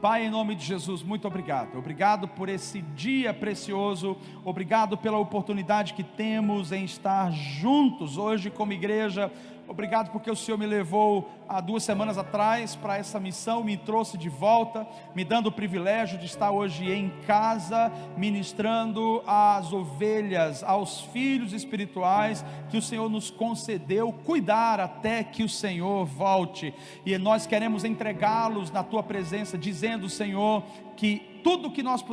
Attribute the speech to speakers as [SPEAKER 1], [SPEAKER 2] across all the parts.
[SPEAKER 1] Pai, em nome de Jesus, muito obrigado. Obrigado por esse dia precioso. Obrigado pela oportunidade que temos em estar juntos hoje como igreja. Obrigado porque o Senhor me levou há 2 semanas atrás para essa missão, me trouxe de volta, me dando o privilégio de estar hoje em casa, ministrando às ovelhas, aos filhos espirituais que o Senhor nos concedeu cuidar até que o Senhor volte. E nós queremos entregá-los na Tua presença, dizendo, Senhor, que tudo que nós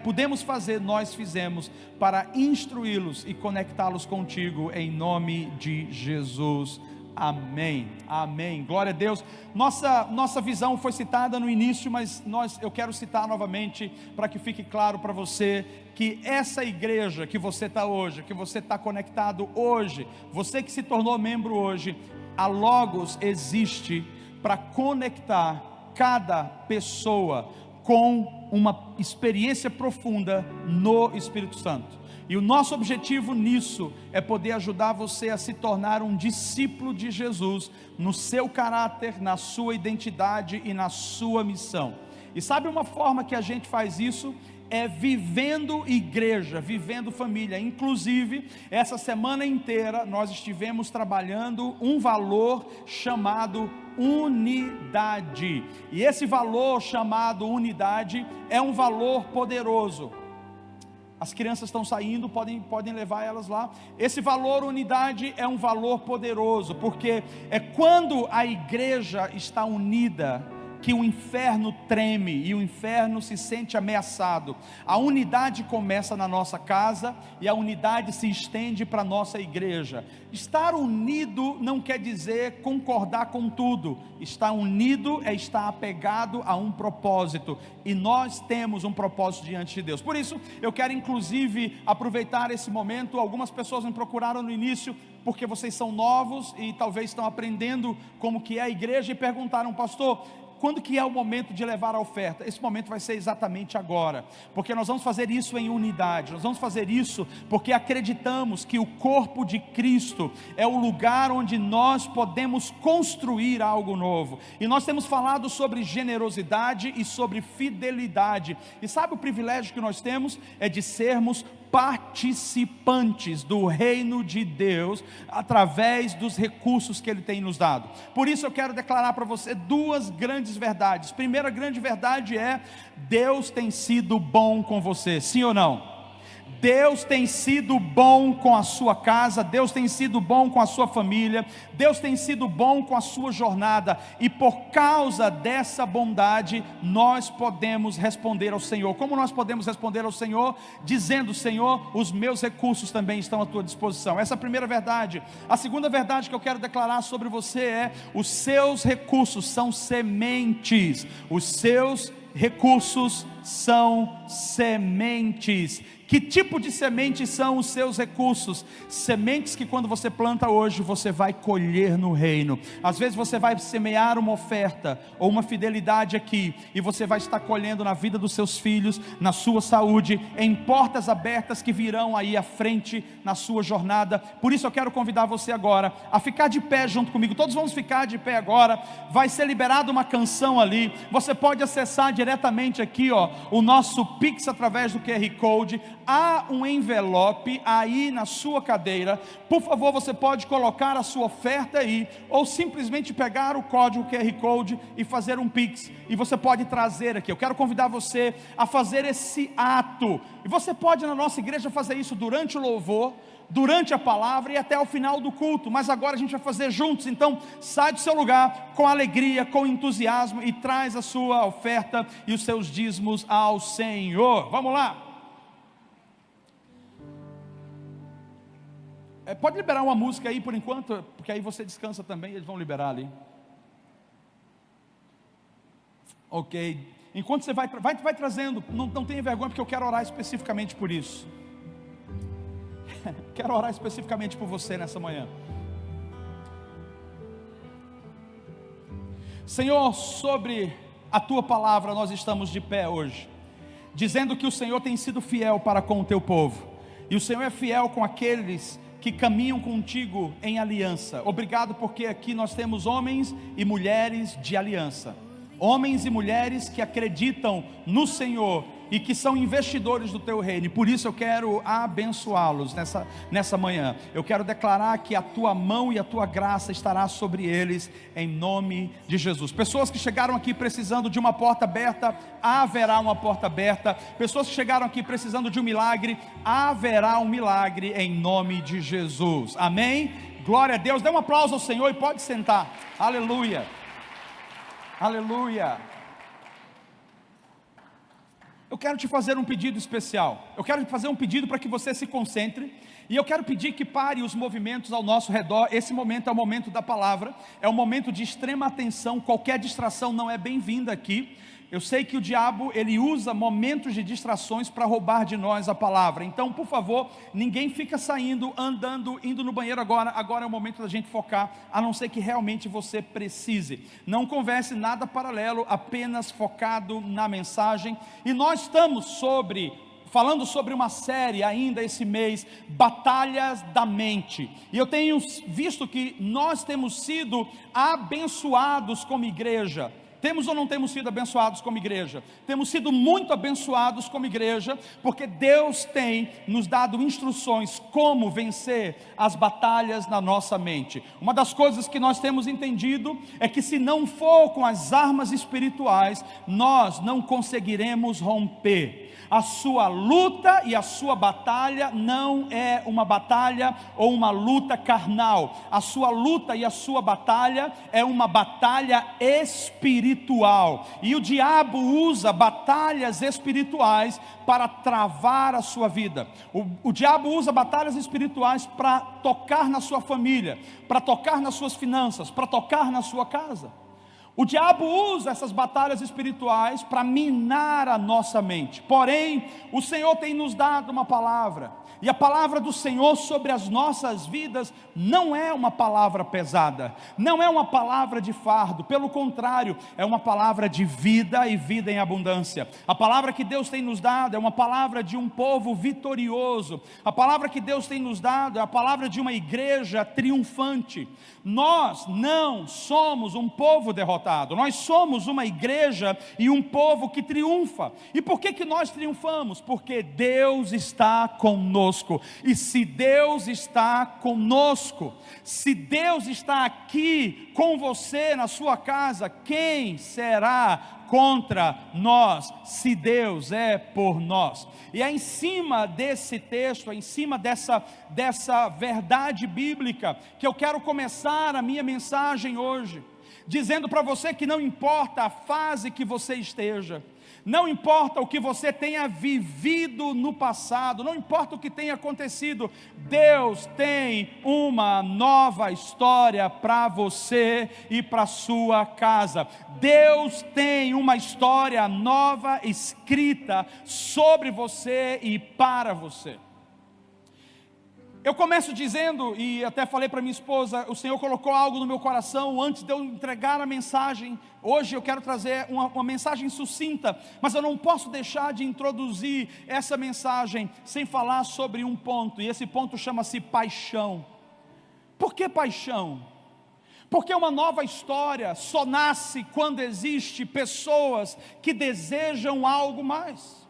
[SPEAKER 1] pudemos fazer, nós fizemos para instruí-los e conectá-los contigo, em nome de Jesus, amém, amém, glória a Deus. Nossa visão foi citada no início, mas eu quero citar novamente, para que fique claro para você, que essa igreja que você está hoje, que você está conectado hoje, você que se tornou membro hoje, a Logos existe para conectar cada pessoa com uma experiência profunda no Espírito Santo. E o nosso objetivo nisso é poder ajudar você a se tornar um discípulo de Jesus, no seu caráter, na sua identidade e na sua missão. E sabe uma forma que a gente faz isso? É vivendo igreja, vivendo família. Inclusive, essa semana inteira nós estivemos trabalhando um valor chamado unidade. E esse valor chamado unidade é um valor poderoso. As crianças estão saindo, podem levar elas lá. Esse valor unidade é um valor poderoso, porque é quando a igreja está unida que o inferno treme e o inferno se sente ameaçado. A unidade começa na nossa casa e a unidade se estende para a nossa igreja. Estar unido não quer dizer concordar com tudo. Estar unido é estar apegado a um propósito, e nós temos um propósito diante de Deus. Por isso eu quero inclusive aproveitar esse momento. Algumas pessoas me procuraram no início, porque vocês são novos e talvez estão aprendendo como que é a igreja, e perguntaram: pastor, quando que é o momento de levar a oferta? Esse momento vai ser exatamente agora, porque nós vamos fazer isso em unidade. Nós vamos fazer isso porque acreditamos que o corpo de Cristo é o lugar onde nós podemos construir algo novo. E nós temos falado sobre generosidade e sobre fidelidade. E sabe o privilégio que nós temos? É de sermos participantes do reino de Deus, através dos recursos que Ele tem nos dado. Por isso eu quero declarar para você 2 grandes verdades. Primeira grande verdade é: Deus tem sido bom com você, sim ou não? Deus tem sido bom com a sua casa, Deus tem sido bom com a sua família, Deus tem sido bom com a sua jornada, e por causa dessa bondade, nós podemos responder ao Senhor. Como nós podemos responder ao Senhor? Dizendo: Senhor, os meus recursos também estão à tua disposição. Essa é a primeira verdade. A segunda verdade que eu quero declarar sobre você é: os seus recursos são sementes. Os seus recursos são sementes. Que tipo de sementes são os seus recursos? Sementes que quando você planta hoje, você vai colher no reino. Às vezes você vai semear uma oferta ou uma fidelidade aqui, e você vai estar colhendo na vida dos seus filhos, na sua saúde, em portas abertas que virão aí à frente na sua jornada. Por isso eu quero convidar você agora a ficar de pé junto comigo. Todos vamos ficar de pé agora. Vai ser liberada uma canção ali. Você pode acessar diretamente aqui, o nosso Pix através do QR Code. Há um envelope aí na sua cadeira. Por favor, você pode colocar a sua oferta aí, ou simplesmente pegar o código QR Code e fazer um Pix, e você pode trazer aqui. Eu quero convidar você a fazer esse ato, e você pode na nossa igreja fazer isso durante o louvor, durante a palavra e até o final do culto, mas agora a gente vai fazer juntos. Então sai do seu lugar com alegria, com entusiasmo, e traz a sua oferta e os seus dízimos ao Senhor. Vamos lá. Pode liberar uma música aí por enquanto, porque aí você descansa também, eles vão liberar ali. Ok, enquanto você vai trazendo, não tenha vergonha, porque eu quero orar especificamente por isso. Quero orar especificamente por você nessa manhã. Senhor, sobre a Tua palavra nós estamos de pé hoje, dizendo que o Senhor tem sido fiel para com o Teu povo, e o Senhor é fiel com aqueles que caminham contigo em aliança. Obrigado, porque aqui nós temos homens e mulheres de aliança. homens e mulheres que acreditam no Senhor e que são investidores do teu reino, e por isso eu quero abençoá-los nessa manhã. Eu quero declarar que a tua mão e a tua graça estará sobre eles, em nome de Jesus. Pessoas que chegaram aqui precisando de uma porta aberta, haverá uma porta aberta. Pessoas que chegaram aqui precisando de um milagre, haverá um milagre, em nome de Jesus, amém? Glória a Deus. Dê um aplauso ao Senhor e pode sentar. Aleluia, aleluia. Eu quero te fazer um pedido especial. Eu quero te fazer um pedido para que você se concentre. E eu quero pedir que pare os movimentos ao nosso redor. Esse momento é o momento da palavra. É um momento de extrema atenção. Qualquer distração não é bem-vinda aqui. Eu sei que o diabo, ele usa momentos de distrações para roubar de nós a palavra. Então, por favor, ninguém fica saindo, andando, indo no banheiro agora. Agora é o momento da gente focar, a não ser que realmente você precise. Não converse nada paralelo, apenas focado na mensagem. E nós estamos falando sobre uma série ainda esse mês, Batalhas da Mente. E eu tenho visto que nós temos sido abençoados como igreja. Temos ou não temos sido abençoados como igreja? Temos sido muito abençoados como igreja, porque Deus tem nos dado instruções como vencer as batalhas na nossa mente. Uma das coisas que nós temos entendido é que se não for com as armas espirituais, nós não conseguiremos romper. A sua luta e a sua batalha não é uma batalha ou uma luta carnal. A sua luta e a sua batalha é uma batalha espiritual. E o diabo usa batalhas espirituais para travar a sua vida. O diabo usa batalhas espirituais para tocar na sua família, para tocar nas suas finanças, para tocar na sua casa. O diabo usa essas batalhas espirituais para minar a nossa mente. Porém, o Senhor tem nos dado uma palavra. E a palavra do Senhor sobre as nossas vidas não é uma palavra pesada, não é uma palavra de fardo, pelo contrário, é uma palavra de vida e vida em abundância. A palavra que Deus tem nos dado é uma palavra de um povo vitorioso. A palavra que Deus tem nos dado é a palavra de uma igreja triunfante. Nós não somos um povo derrotado, nós somos uma igreja e um povo que triunfa. E por que nós triunfamos? Porque Deus está conosco. E se Deus está conosco, se Deus está aqui com você na sua casa, quem será contra nós, se Deus é por nós? E é em cima desse texto, é em cima dessa verdade bíblica, que eu quero começar a minha mensagem hoje, dizendo para você que não importa a fase que você esteja, não importa o que você tenha vivido no passado, não importa o que tenha acontecido, Deus tem uma nova história para você e para sua casa. Deus tem uma história nova escrita sobre você e para você. Eu começo dizendo, e até falei para minha esposa, o Senhor colocou algo no meu coração antes de eu entregar a mensagem. Hoje eu quero trazer uma mensagem sucinta, mas eu não posso deixar de introduzir essa mensagem sem falar sobre um ponto, e esse ponto chama-se paixão. Por que paixão? Porque uma nova história só nasce quando existe pessoas que desejam algo mais.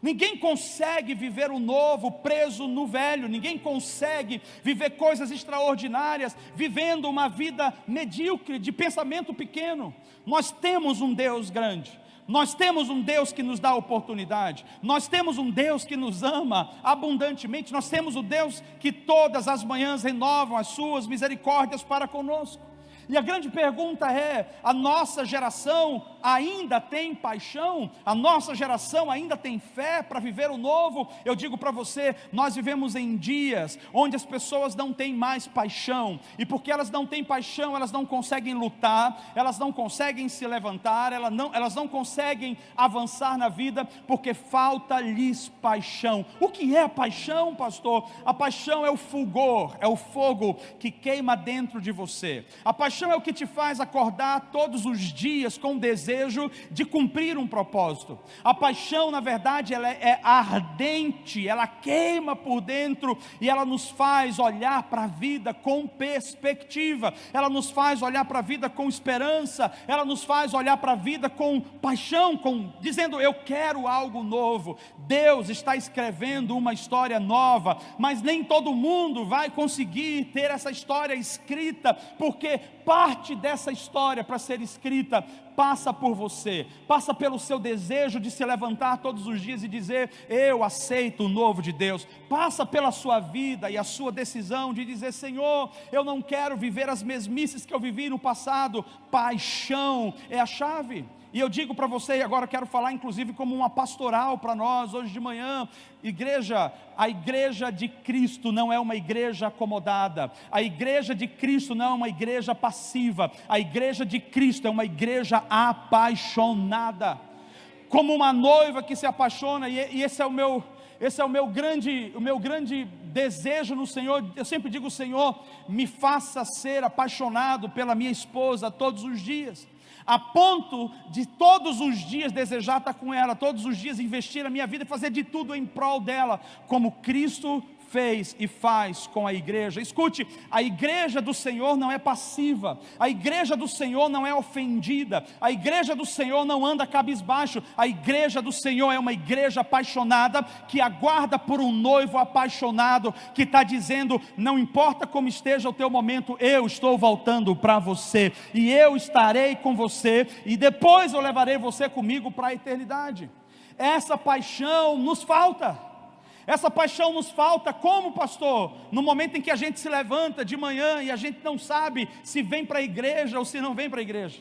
[SPEAKER 1] Ninguém consegue viver o novo preso no velho. Ninguém consegue viver coisas extraordinárias vivendo uma vida medíocre, de pensamento pequeno. Nós temos um Deus grande. Nós temos um Deus que nos dá oportunidade. Nós temos um Deus que nos ama abundantemente. Nós temos o Deus que todas as manhãs renovam as suas misericórdias para conosco. E a grande pergunta é: a nossa geração ainda tem paixão? A nossa geração ainda tem fé para viver o novo? Eu digo para você, nós vivemos em dias onde as pessoas não têm mais paixão, e porque elas não têm paixão, elas não conseguem lutar, elas não conseguem se levantar, elas não conseguem avançar na vida, porque falta-lhes paixão. O que é a paixão, pastor? A paixão é o fulgor, é o fogo que queima dentro de você. A paixão paixão é o que te faz acordar todos os dias com o desejo de cumprir um propósito. A paixão, na verdade, ela é ardente, ela queima por dentro e ela nos faz olhar para a vida com perspectiva, ela nos faz olhar para a vida com esperança, ela nos faz olhar para a vida com paixão, dizendo: eu quero algo novo. Deus está escrevendo uma história nova, mas nem todo mundo vai conseguir ter essa história escrita, porque parte dessa história, para ser escrita, passa por você, passa pelo seu desejo de se levantar todos os dias e dizer: eu aceito o novo de Deus. Passa pela sua vida e a sua decisão de dizer: Senhor, eu não quero viver as mesmices que eu vivi no passado. Paixão é a chave. E eu digo para você, e agora quero falar inclusive como uma pastoral para nós hoje de manhã: igreja, a igreja de Cristo não é uma igreja acomodada, a igreja de Cristo não é uma igreja passiva, a igreja de Cristo é uma igreja apaixonada, como uma noiva que se apaixona. E esse é o meu grande desejo no Senhor. Eu sempre digo: Senhor, me faça ser apaixonado pela minha esposa todos os dias, a ponto de todos os dias desejar estar com ela, todos os dias investir a minha vida e fazer de tudo em prol dela, como Cristo fez e faz com a igreja. Escute, a igreja do Senhor não é passiva, a igreja do Senhor não é ofendida, a igreja do Senhor não anda cabisbaixo, a igreja do Senhor é uma igreja apaixonada, que aguarda por um noivo apaixonado, que está dizendo: não importa como esteja o teu momento, eu estou voltando para você, e eu estarei com você, e depois eu levarei você comigo para a eternidade. Essa paixão nos falta. Essa paixão nos falta como, pastor? No momento em que a gente se levanta de manhã e a gente não sabe se vem para a igreja ou se não vem para a igreja.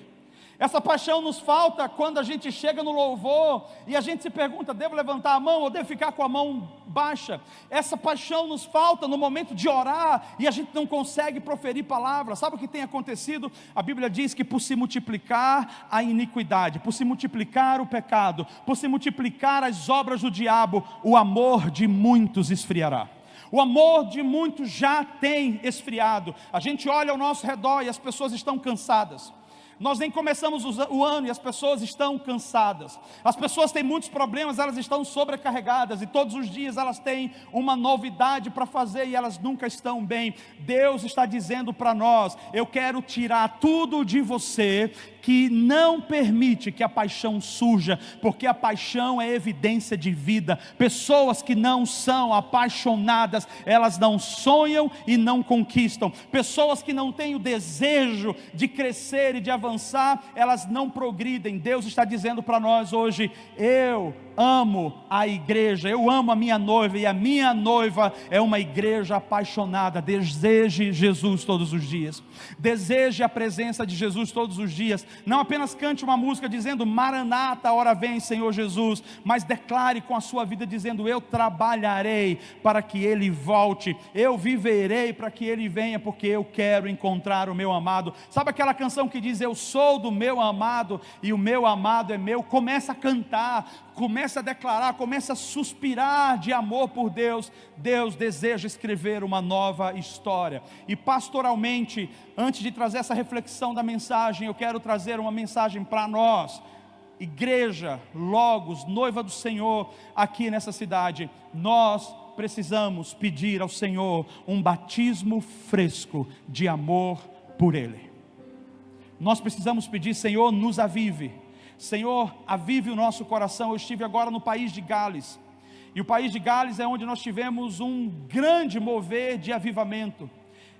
[SPEAKER 1] Essa paixão nos falta quando a gente chega no louvor e a gente se pergunta: devo levantar a mão ou devo ficar com a mão baixa? Essa paixão nos falta no momento de orar e a gente não consegue proferir palavras. Sabe o que tem acontecido? A Bíblia diz que por se multiplicar a iniquidade, por se multiplicar o pecado, por se multiplicar as obras do diabo, o amor de muitos esfriará. O amor de muitos já tem esfriado. A gente olha ao nosso redor e as pessoas estão cansadas. Nós nem começamos o ano e as pessoas estão cansadas. As pessoas têm muitos problemas, elas estão sobrecarregadas, e todos os dias elas têm uma novidade para fazer e elas nunca estão bem. Deus está dizendo para nós: eu quero tirar tudo de você que não permite que a paixão surja, porque a paixão é evidência de vida. Pessoas que não são apaixonadas, elas não sonham e não conquistam. Pessoas que não têm o desejo de crescer e de avançar, elas não progridem. Deus está dizendo para nós hoje: eu amo a igreja, eu amo a minha noiva, e a minha noiva é uma igreja apaixonada. Deseje Jesus todos os dias, deseje a presença de Jesus todos os dias. Não apenas cante uma música dizendo: Maranata, hora vem Senhor Jesus, mas declare com a sua vida dizendo: eu trabalharei para que Ele volte, eu viverei para que Ele venha, porque eu quero encontrar o meu amado. Sabe aquela canção que diz: eu sou do meu amado e o meu amado é meu? Começa a cantar, começa a declarar, começa a suspirar de amor por Deus. Deus deseja escrever uma nova história. E pastoralmente, antes de trazer essa reflexão da mensagem, eu quero trazer uma mensagem para nós, igreja Logos, noiva do Senhor, aqui nessa cidade. Nós precisamos pedir ao Senhor um batismo fresco de amor por Ele. Nós precisamos pedir: Senhor, nos avive. Senhor, avive o nosso coração. Eu estive agora no país de Gales, e o país de Gales é onde nós tivemos um grande mover de avivamento.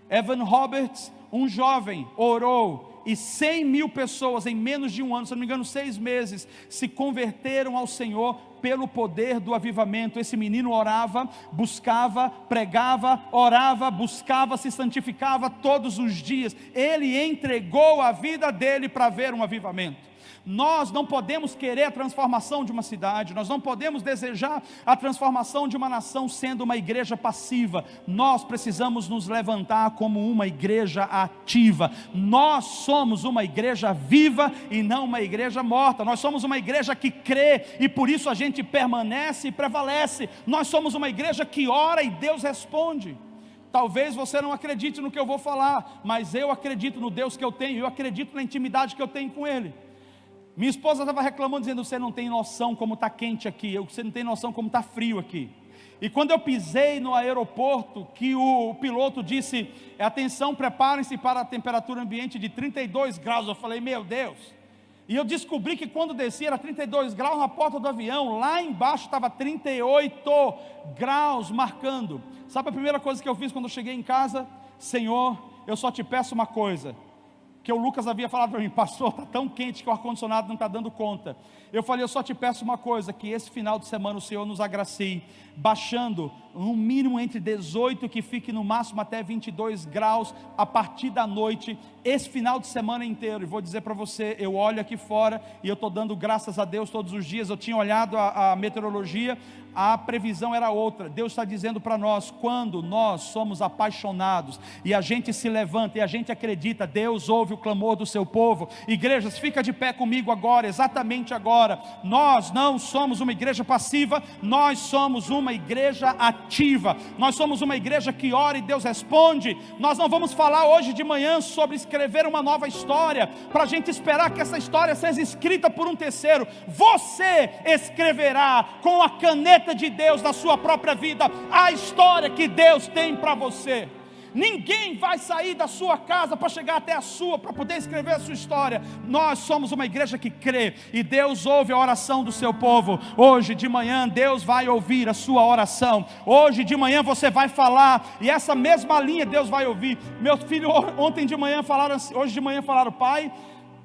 [SPEAKER 1] Evan Roberts, um jovem, orou, e 100 mil pessoas em menos de um ano, se não me engano 6 meses, se converteram ao Senhor pelo poder do avivamento. Esse menino orava, buscava, pregava, orava, buscava, se santificava todos os dias. Ele entregou a vida dele para ver um avivamento. Nós não podemos querer a transformação de uma cidade, nós não podemos desejar a transformação de uma nação sendo uma igreja passiva. Nós precisamos nos levantar como uma igreja ativa. Nós somos uma igreja viva e não uma igreja morta. Nós somos uma igreja que crê, e por isso a gente permanece e prevalece. Nós somos uma igreja que ora e Deus responde. Talvez você não acredite no que eu vou falar, mas eu acredito no Deus que eu tenho, eu acredito na intimidade que eu tenho com Ele. Minha esposa estava reclamando, dizendo: você não tem noção como está quente aqui, você não tem noção como está frio aqui. E quando eu pisei no aeroporto, que o piloto disse: atenção, preparem-se para a temperatura ambiente de 32 graus, eu falei: meu Deus. E eu descobri que quando desci era 32 graus na porta do avião, lá embaixo estava 38 graus marcando. Sabe a primeira coisa que eu fiz quando eu cheguei em casa? Senhor, eu só te peço uma coisa, que o Lucas havia falado para mim: pastor, está tão quente que o ar-condicionado não está dando conta. Eu falei: eu só te peço uma coisa, que esse final de semana o Senhor nos agracie, baixando no mínimo entre 18, que fique no máximo até 22 graus, a partir da noite, esse final de semana inteiro. E vou dizer para você, eu olho aqui fora, e eu estou dando graças a Deus todos os dias. Eu tinha olhado a meteorologia, a previsão era outra. Deus está dizendo para nós, quando nós somos apaixonados, e a gente se levanta, e a gente acredita, Deus ouve o clamor do seu povo. Igrejas, fica de pé comigo agora, exatamente agora. Nós não somos uma igreja passiva, nós somos uma igreja ativa, nós somos uma igreja que ora e Deus responde. Nós não vamos falar hoje de manhã sobre escrever uma nova história, para a gente esperar que essa história seja escrita por um terceiro. Você escreverá com a caneta de Deus na sua própria vida a história que Deus tem para você. Ninguém vai sair da sua casa para chegar até a sua, para poder escrever a sua história. Nós somos uma igreja que crê, e Deus ouve a oração do seu povo. Hoje de manhã Deus vai ouvir a sua oração. Hoje de manhã você vai falar, e essa mesma linha Deus vai ouvir. Meus filhos ontem de manhã falaram assim, hoje de manhã falaram: pai,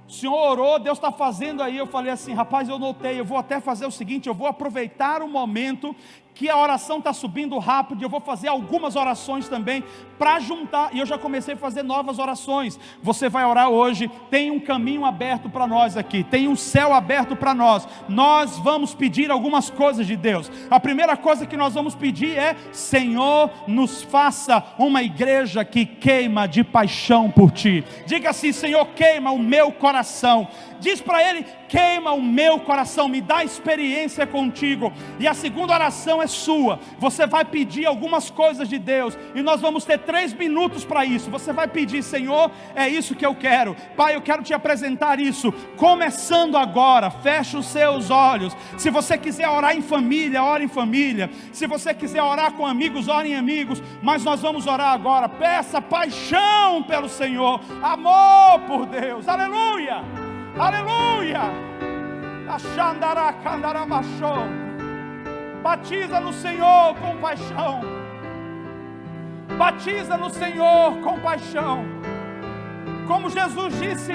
[SPEAKER 1] o Senhor orou, Deus está fazendo aí. Eu falei assim: rapaz, eu notei, eu vou até fazer o seguinte, eu vou aproveitar o momento que a oração está subindo rápido, e eu vou fazer algumas orações também, para juntar, e eu já comecei a fazer novas orações. Você vai orar hoje, tem um caminho aberto para nós aqui, tem um céu aberto para nós. Nós vamos pedir algumas coisas de Deus. A primeira coisa que nós vamos pedir é: Senhor, nos faça uma igreja que queima de paixão por Ti. Diga assim: Senhor, queima o meu coração. Diz para Ele: queima o meu coração, me dá experiência contigo. E a segunda oração é sua. Você vai pedir algumas coisas de Deus, e nós vamos ter 3 minutos para isso. Você vai pedir: Senhor, é isso que eu quero. Pai, eu quero te apresentar isso, começando agora. Feche os seus olhos. Se você quiser orar em família, ore em família. Se você quiser orar com amigos, ore em amigos. Mas nós vamos orar agora. Peça paixão pelo Senhor, amor por Deus. Aleluia, aleluia. Batiza no Senhor com paixão. Batiza no Senhor com paixão. Como Jesus disse: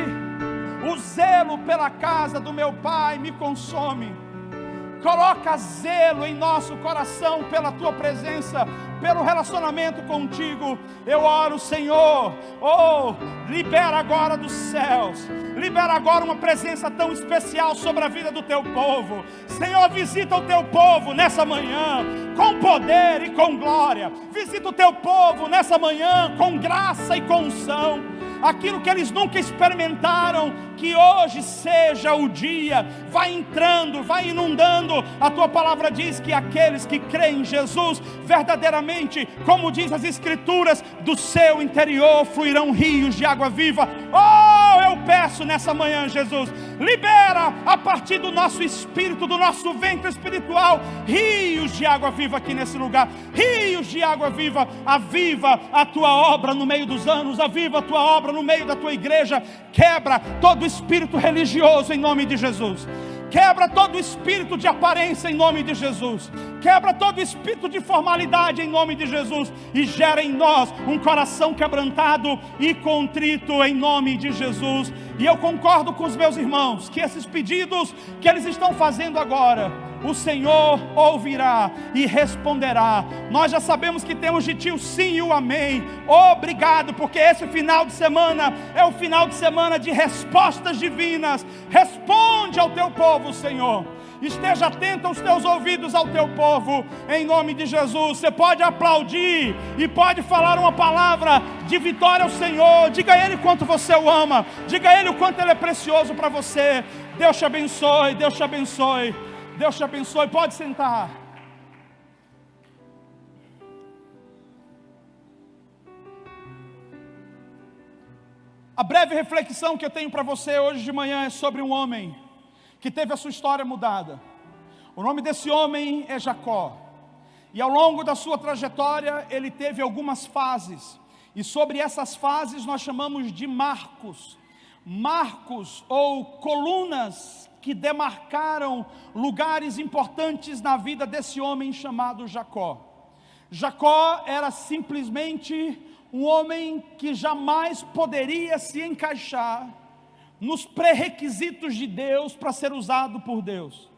[SPEAKER 1] o zelo pela casa do meu Pai me consome. Coloca zelo em nosso coração pela Tua presença, pelo relacionamento contigo. Eu oro, Senhor, libera agora dos céus, libera agora uma presença tão especial sobre a vida do Teu povo. Senhor, visita o Teu povo nessa manhã, com poder e com glória. Visita o Teu povo nessa manhã, com graça e com unção. Aquilo que eles nunca experimentaram, que hoje seja o dia. Vai entrando, vai inundando. A Tua palavra diz que aqueles que creem em Jesus, verdadeiramente, como diz as Escrituras, do seu interior fluirão rios de água viva. Eu peço nessa manhã, Jesus, libera a partir do nosso espírito, do nosso ventre espiritual, rios de água viva aqui nesse lugar. Rios de água viva. Aviva a Tua obra no meio dos anos, aviva a Tua obra no meio da Tua igreja. Quebra todo espírito religioso em nome de Jesus. Quebra todo espírito de aparência em nome de Jesus. Quebra todo espírito de formalidade em nome de Jesus. E gera em nós um coração quebrantado e contrito em nome de Jesus. E eu concordo com os meus irmãos, que esses pedidos que eles estão fazendo agora, o Senhor ouvirá e responderá. Nós já sabemos que temos de Ti o sim e o amém. Obrigado, porque esse final de semana é o final de semana de respostas divinas. Responde ao Teu povo, Senhor. Esteja atento aos Teus ouvidos ao Teu povo, em nome de Jesus. Você pode aplaudir e pode falar uma palavra de vitória ao Senhor. Diga a Ele quanto você o ama. Diga a Ele o quanto Ele é precioso para você. Deus te abençoe, Deus te abençoe. Deus te abençoe, pode sentar. A breve reflexão que eu tenho para você hoje de manhã é sobre um homem que teve a sua história mudada. O nome desse homem é Jacó. E ao longo da sua trajetória, ele teve algumas fases. E sobre essas fases nós chamamos de marcos. Marcos ou colunas que demarcaram lugares importantes na vida desse homem chamado Jacó. Jacó era simplesmente um homem que jamais poderia se encaixar nos pré-requisitos de Deus para ser usado por Deus.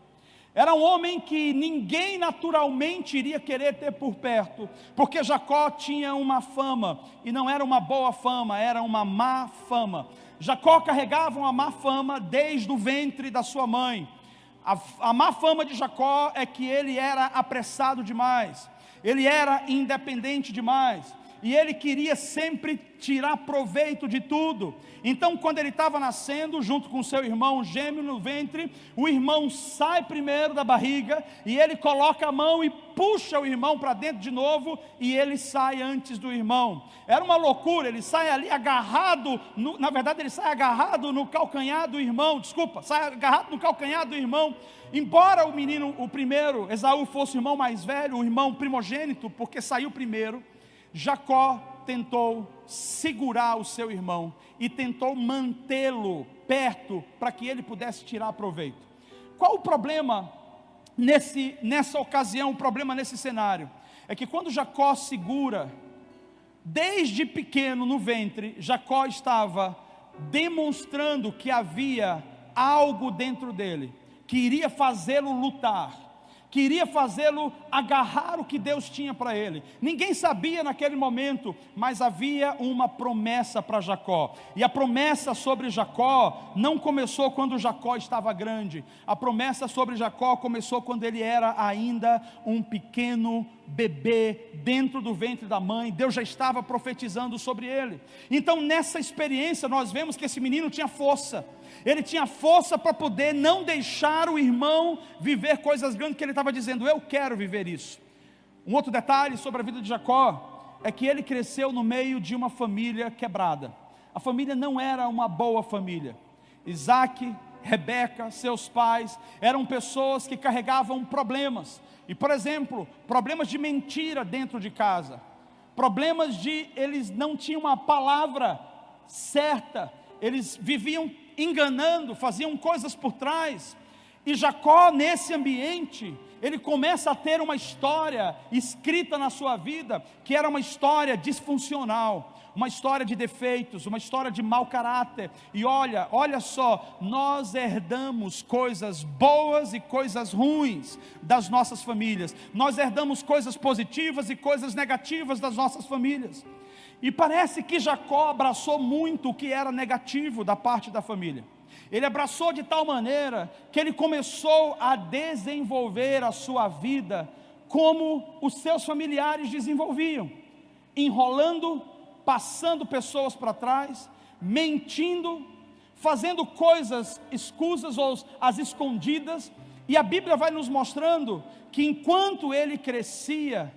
[SPEAKER 1] Era um homem que ninguém naturalmente iria querer ter por perto, porque Jacó tinha uma fama, e não era uma boa fama, era uma má fama. Jacó carregava uma má fama desde o ventre da sua mãe. A má fama de Jacó é que ele era apressado demais, ele era independente demais, e ele queria sempre tirar proveito de tudo. Então, quando ele estava nascendo, junto com seu irmão gêmeo no ventre, o irmão sai primeiro da barriga, e ele coloca a mão e puxa o irmão para dentro de novo, e ele sai antes do irmão. Era uma loucura, ele sai ali agarrado, na verdade ele sai agarrado no calcanhar do irmão, sai agarrado no calcanhar do irmão. Embora o menino, o primeiro, Esaú, fosse o irmão mais velho, o irmão primogênito, porque saiu primeiro, Jacó tentou segurar o seu irmão e tentou mantê-lo perto para que ele pudesse tirar proveito. Qual o problema nessa ocasião, o problema nesse cenário? É que quando Jacó segura, desde pequeno no ventre, Jacó estava demonstrando que havia algo dentro dele, que iria fazê-lo lutar, que iria fazê-lo agarrar o que Deus tinha para ele. Ninguém sabia naquele momento, mas havia uma promessa para Jacó. E a promessa sobre Jacó não começou quando Jacó estava grande. A promessa sobre Jacó começou quando ele era ainda um pequeno bebê dentro do ventre da mãe. Deus já estava profetizando sobre ele. Então, nessa experiência, nós vemos que esse menino tinha força. Ele tinha força para poder não deixar o irmão viver coisas grandes, que ele estava dizendo: eu quero viver isso. Um outro detalhe sobre a vida de Jacó é que ele cresceu no meio de uma família quebrada. A família não era uma boa família. Isaac, Rebeca, seus pais eram pessoas que carregavam problemas. E, por exemplo, problemas de mentira dentro de casa, problemas de eles não tinham uma palavra certa, eles viviam enganando, faziam coisas por trás. E Jacó, nesse ambiente, ele começa a ter uma história escrita na sua vida, que era uma história disfuncional, uma história de defeitos, uma história de mau caráter. E olha só, nós herdamos coisas boas e coisas ruins das nossas famílias, nós herdamos coisas positivas e coisas negativas das nossas famílias. E parece que Jacó abraçou muito o que era negativo da parte da família. Ele abraçou de tal maneira que ele começou a desenvolver a sua vida como os seus familiares desenvolviam, enrolando, passando pessoas para trás, mentindo, fazendo coisas escusas ou as escondidas. E a Bíblia vai nos mostrando que enquanto ele crescia,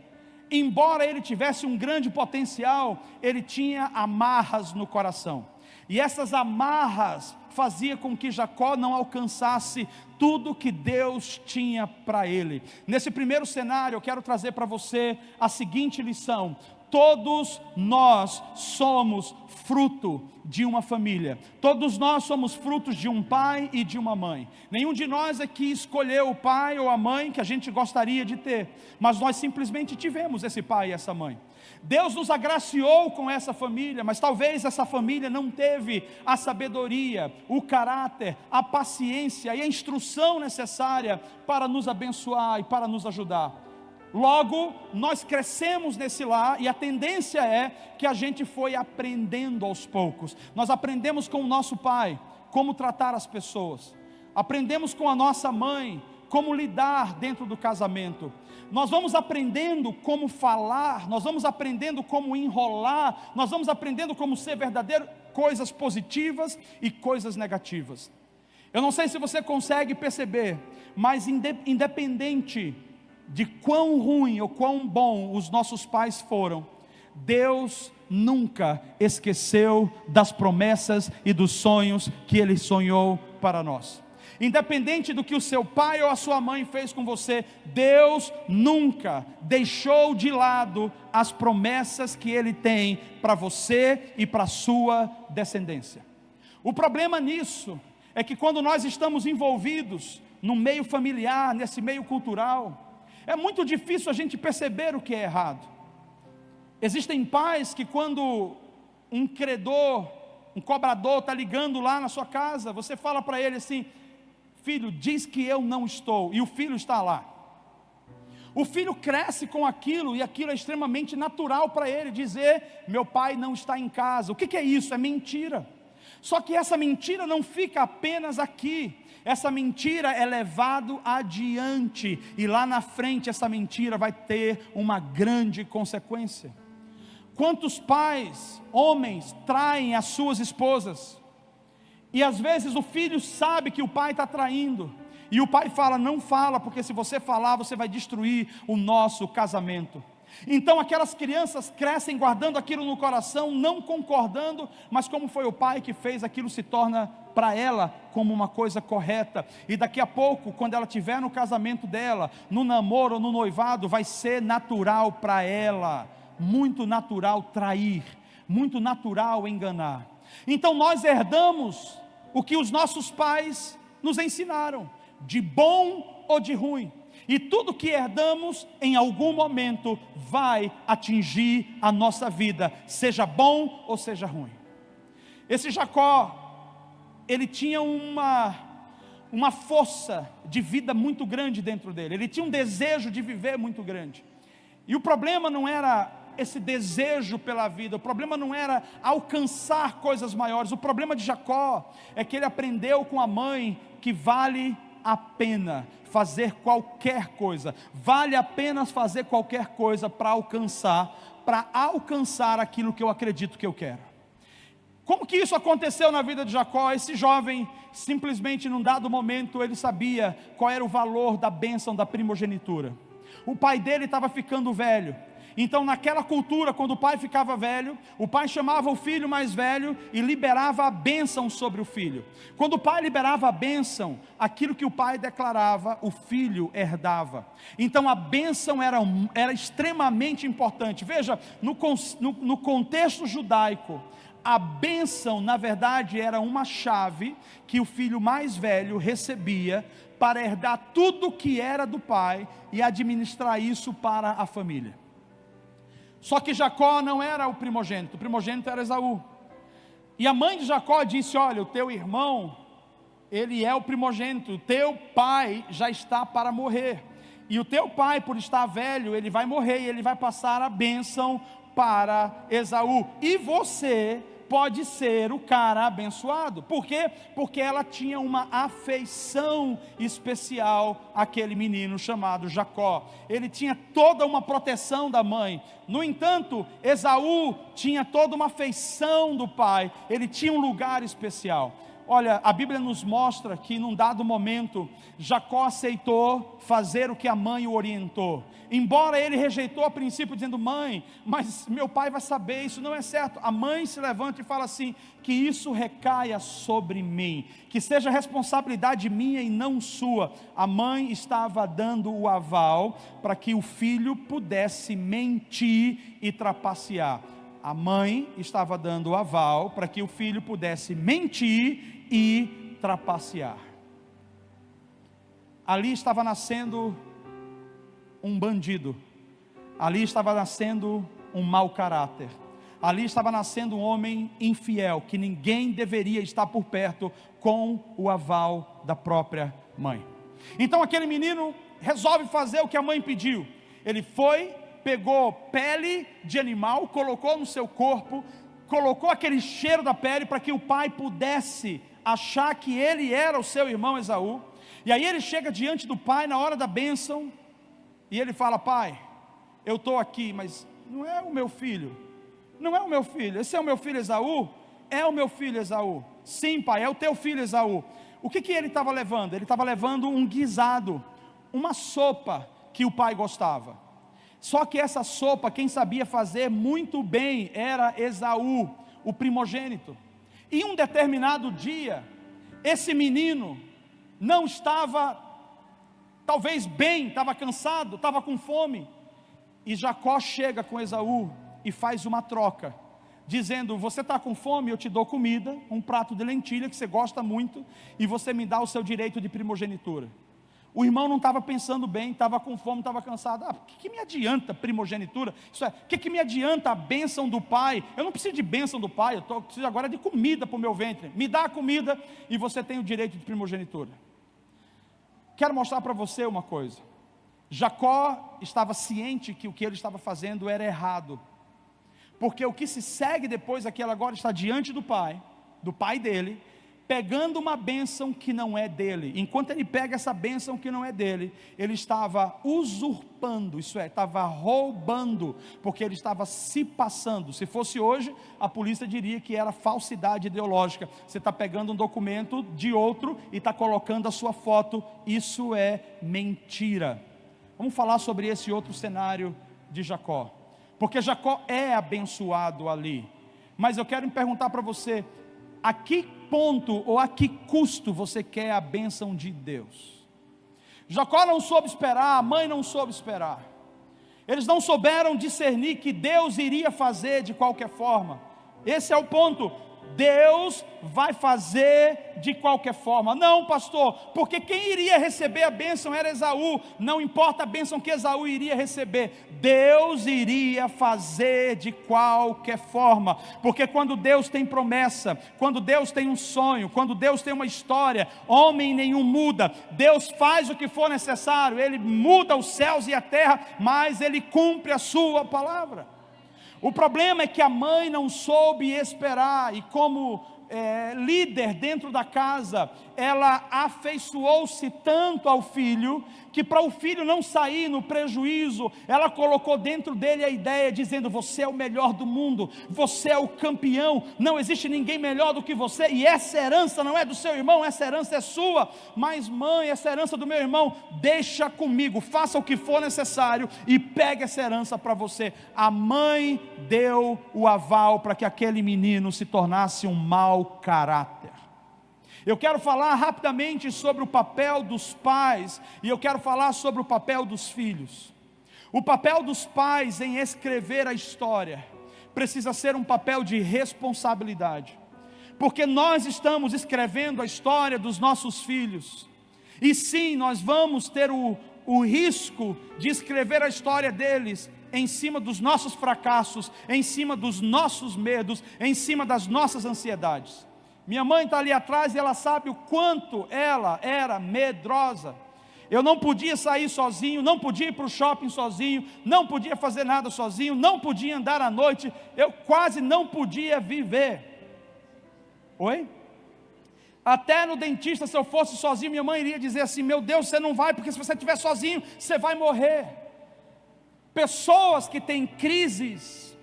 [SPEAKER 1] embora ele tivesse um grande potencial, ele tinha amarras no coração. E essas amarras faziam com que Jacó não alcançasse tudo que Deus tinha para ele. Nesse primeiro cenário, eu quero trazer para você a seguinte lição: todos nós somos fruto de uma família. Todos nós somos frutos de um pai e de uma mãe. Nenhum de nós aqui escolheu o pai ou a mãe que a gente gostaria de ter, mas nós simplesmente tivemos esse pai e essa mãe. Deus nos agraciou com essa família, mas talvez essa família não teve a sabedoria, o caráter, a paciência e a instrução necessária para nos abençoar e para nos ajudar. Logo, nós crescemos nesse lar, e a tendência é que a gente foi aprendendo aos poucos. Nós aprendemos com o nosso pai como tratar as pessoas, aprendemos com a nossa mãe como lidar dentro do casamento. Nós vamos aprendendo como falar, nós vamos aprendendo como enrolar, nós vamos aprendendo como ser verdadeiro, coisas positivas e coisas negativas. Eu não sei se você consegue perceber, mas independente de quão ruim ou quão bom os nossos pais foram, Deus nunca esqueceu das promessas e dos sonhos que Ele sonhou para nós. Independente do que o seu pai ou a sua mãe fez com você, Deus nunca deixou de lado as promessas que Ele tem para você e para a sua descendência. O problema nisso é que quando nós estamos envolvidos no meio familiar, nesse meio cultural, é muito difícil a gente perceber o que é errado. Existem pais que quando um credor, um cobrador está ligando lá na sua casa, você fala para ele assim: filho, diz que eu não estou, e o filho está lá. O filho cresce com aquilo, e aquilo é extremamente natural para ele, dizer: meu pai não está em casa. O que é isso? É mentira. Só que essa mentira não fica apenas aqui, essa mentira é levada adiante, e lá na frente essa mentira vai ter uma grande consequência. Quantos pais, homens, traem as suas esposas, e às vezes o filho sabe que o pai está traindo, e o pai fala: não fala, porque se você falar, você vai destruir o nosso casamento. Então aquelas crianças crescem guardando aquilo no coração, não concordando, mas como foi o pai que fez, aquilo se torna para ela como uma coisa correta, e daqui a pouco, quando ela estiver no casamento dela, no namoro ou no noivado, vai ser natural para ela, muito natural trair, muito natural enganar. Então nós herdamos o que os nossos pais nos ensinaram, de bom ou de ruim. E tudo que herdamos, em algum momento, vai atingir a nossa vida, seja bom ou seja ruim. Esse Jacó, ele tinha uma força de vida muito grande dentro dele, ele tinha um desejo de viver muito grande. E o problema não era esse desejo pela vida, o problema não era alcançar coisas maiores. O problema de Jacó é que ele aprendeu com a mãe que vale a pena fazer qualquer coisa, vale a pena fazer qualquer coisa para alcançar aquilo que eu acredito que eu quero. Como que isso aconteceu na vida de Jacó? Esse jovem, simplesmente num dado momento, ele sabia qual era o valor da bênção da primogenitura. O pai dele estava ficando velho. Então naquela cultura, quando o pai ficava velho, o pai chamava o filho mais velho e liberava a bênção sobre o filho. Quando o pai liberava a bênção, aquilo que o pai declarava, o filho herdava. Então a bênção era extremamente importante. Veja, no contexto judaico, a bênção na verdade era uma chave que o filho mais velho recebia para herdar tudo que era do pai e administrar isso para a família. Só que Jacó não era o primogênito era Esaú. E a mãe de Jacó disse: olha, o teu irmão, ele é o primogênito, o teu pai já está para morrer. E o teu pai, por estar velho, ele vai morrer e ele vai passar a bênção para Esaú. E você pode ser o cara abençoado. Por quê? Porque ela tinha uma afeição especial àquele menino chamado Jacó. Ele tinha toda uma proteção da mãe. No entanto, Esaú tinha toda uma afeição do pai. Ele tinha um lugar especial. Olha, a Bíblia nos mostra que num dado momento, Jacó aceitou fazer o que a mãe o orientou. Embora ele rejeitou a princípio, dizendo: mãe, mas meu pai vai saber, isso não é certo. A mãe se levanta e fala assim: que isso recaia sobre mim, que seja responsabilidade minha e não sua. A mãe estava dando o aval para que o filho pudesse mentir e trapacear. A mãe estava dando o aval para que o filho pudesse mentir e trapacear. Ali estava nascendo um bandido, ali estava nascendo um mau caráter, ali estava nascendo um homem infiel, que ninguém deveria estar por perto com o aval da própria mãe. Então aquele menino resolve fazer o que a mãe pediu. Ele foi, pegou pele de animal, colocou no seu corpo, colocou aquele cheiro da pele para que o pai pudesse achar que ele era o seu irmão Esaú. E aí ele chega diante do pai na hora da bênção, e ele fala: pai, eu estou aqui, mas não é o meu filho, não é o meu filho, esse é o meu filho Esaú? É o meu filho Esaú. Sim, pai, é o teu filho Esaú. O que ele estava levando? Ele estava levando um guisado, uma sopa que o pai gostava. Só que essa sopa, quem sabia fazer muito bem era Esaú, o primogênito. E um determinado dia, esse menino não estava, talvez bem, estava cansado, estava com fome. E Jacó chega com Esaú e faz uma troca, dizendo: você está com fome, eu te dou comida, um prato de lentilha que você gosta muito, e você me dá o seu direito de primogenitura. O irmão não estava pensando bem, estava com fome, estava cansado. O que me adianta primogenitura? Isso é, o que me adianta a bênção do pai? Eu não preciso de bênção do pai, eu preciso agora de comida para o meu ventre. Me dá a comida e você tem o direito de primogenitura. Quero mostrar para você uma coisa. Jacó estava ciente que o que ele estava fazendo era errado, porque o que se segue depois é que ele agora está diante do pai dele, pegando uma bênção que não é dele. Enquanto ele pega essa bênção que não é dele, ele estava usurpando, isso é, estava roubando, porque ele estava se passando. Se fosse hoje, a polícia diria que era falsidade ideológica. Você está pegando um documento de outro e está colocando a sua foto, isso é mentira. Vamos falar sobre esse outro cenário de Jacó, porque Jacó é abençoado ali. Mas eu quero me perguntar para você: a que ponto ou a que custo você quer a bênção de Deus? Jacó não soube esperar, a mãe não soube esperar. Eles não souberam discernir que Deus iria fazer de qualquer forma. Esse é o ponto. Deus vai fazer de qualquer forma. Não, pastor, porque quem iria receber a bênção era Esaú. Não importa a bênção que Esaú iria receber, Deus iria fazer de qualquer forma. Porque quando Deus tem promessa, quando Deus tem um sonho, quando Deus tem uma história, homem nenhum muda. Deus faz o que for necessário, Ele muda os céus e a terra, mas Ele cumpre a sua palavra. O problema é que a mãe não soube esperar, e como líder dentro da casa, ela afeiçoou-se tanto ao filho, que para o filho não sair no prejuízo, ela colocou dentro dele a ideia, dizendo: você é o melhor do mundo, você é o campeão, não existe ninguém melhor do que você, e essa herança não é do seu irmão, essa herança é sua. Mas mãe, essa herança do meu irmão, deixa comigo, faça o que for necessário, e pegue essa herança para você. A mãe deu o aval para que aquele menino se tornasse um mau caráter. Eu quero falar rapidamente sobre o papel dos pais, e eu quero falar sobre o papel dos filhos. O papel dos pais em escrever a história precisa ser um papel de responsabilidade, porque nós estamos escrevendo a história dos nossos filhos, e sim, nós vamos ter o risco de escrever a história deles em cima dos nossos fracassos, em cima dos nossos medos, em cima das nossas ansiedades. Minha mãe está ali atrás e ela sabe o quanto ela era medrosa. Eu não podia sair sozinho, não podia ir para o shopping sozinho, não podia fazer nada sozinho, não podia andar à noite, eu quase não podia viver. Oi? Até no dentista, se eu fosse sozinho, minha mãe iria dizer assim: meu Deus, você não vai, porque se você estiver sozinho, você vai morrer. Pessoas que têm crises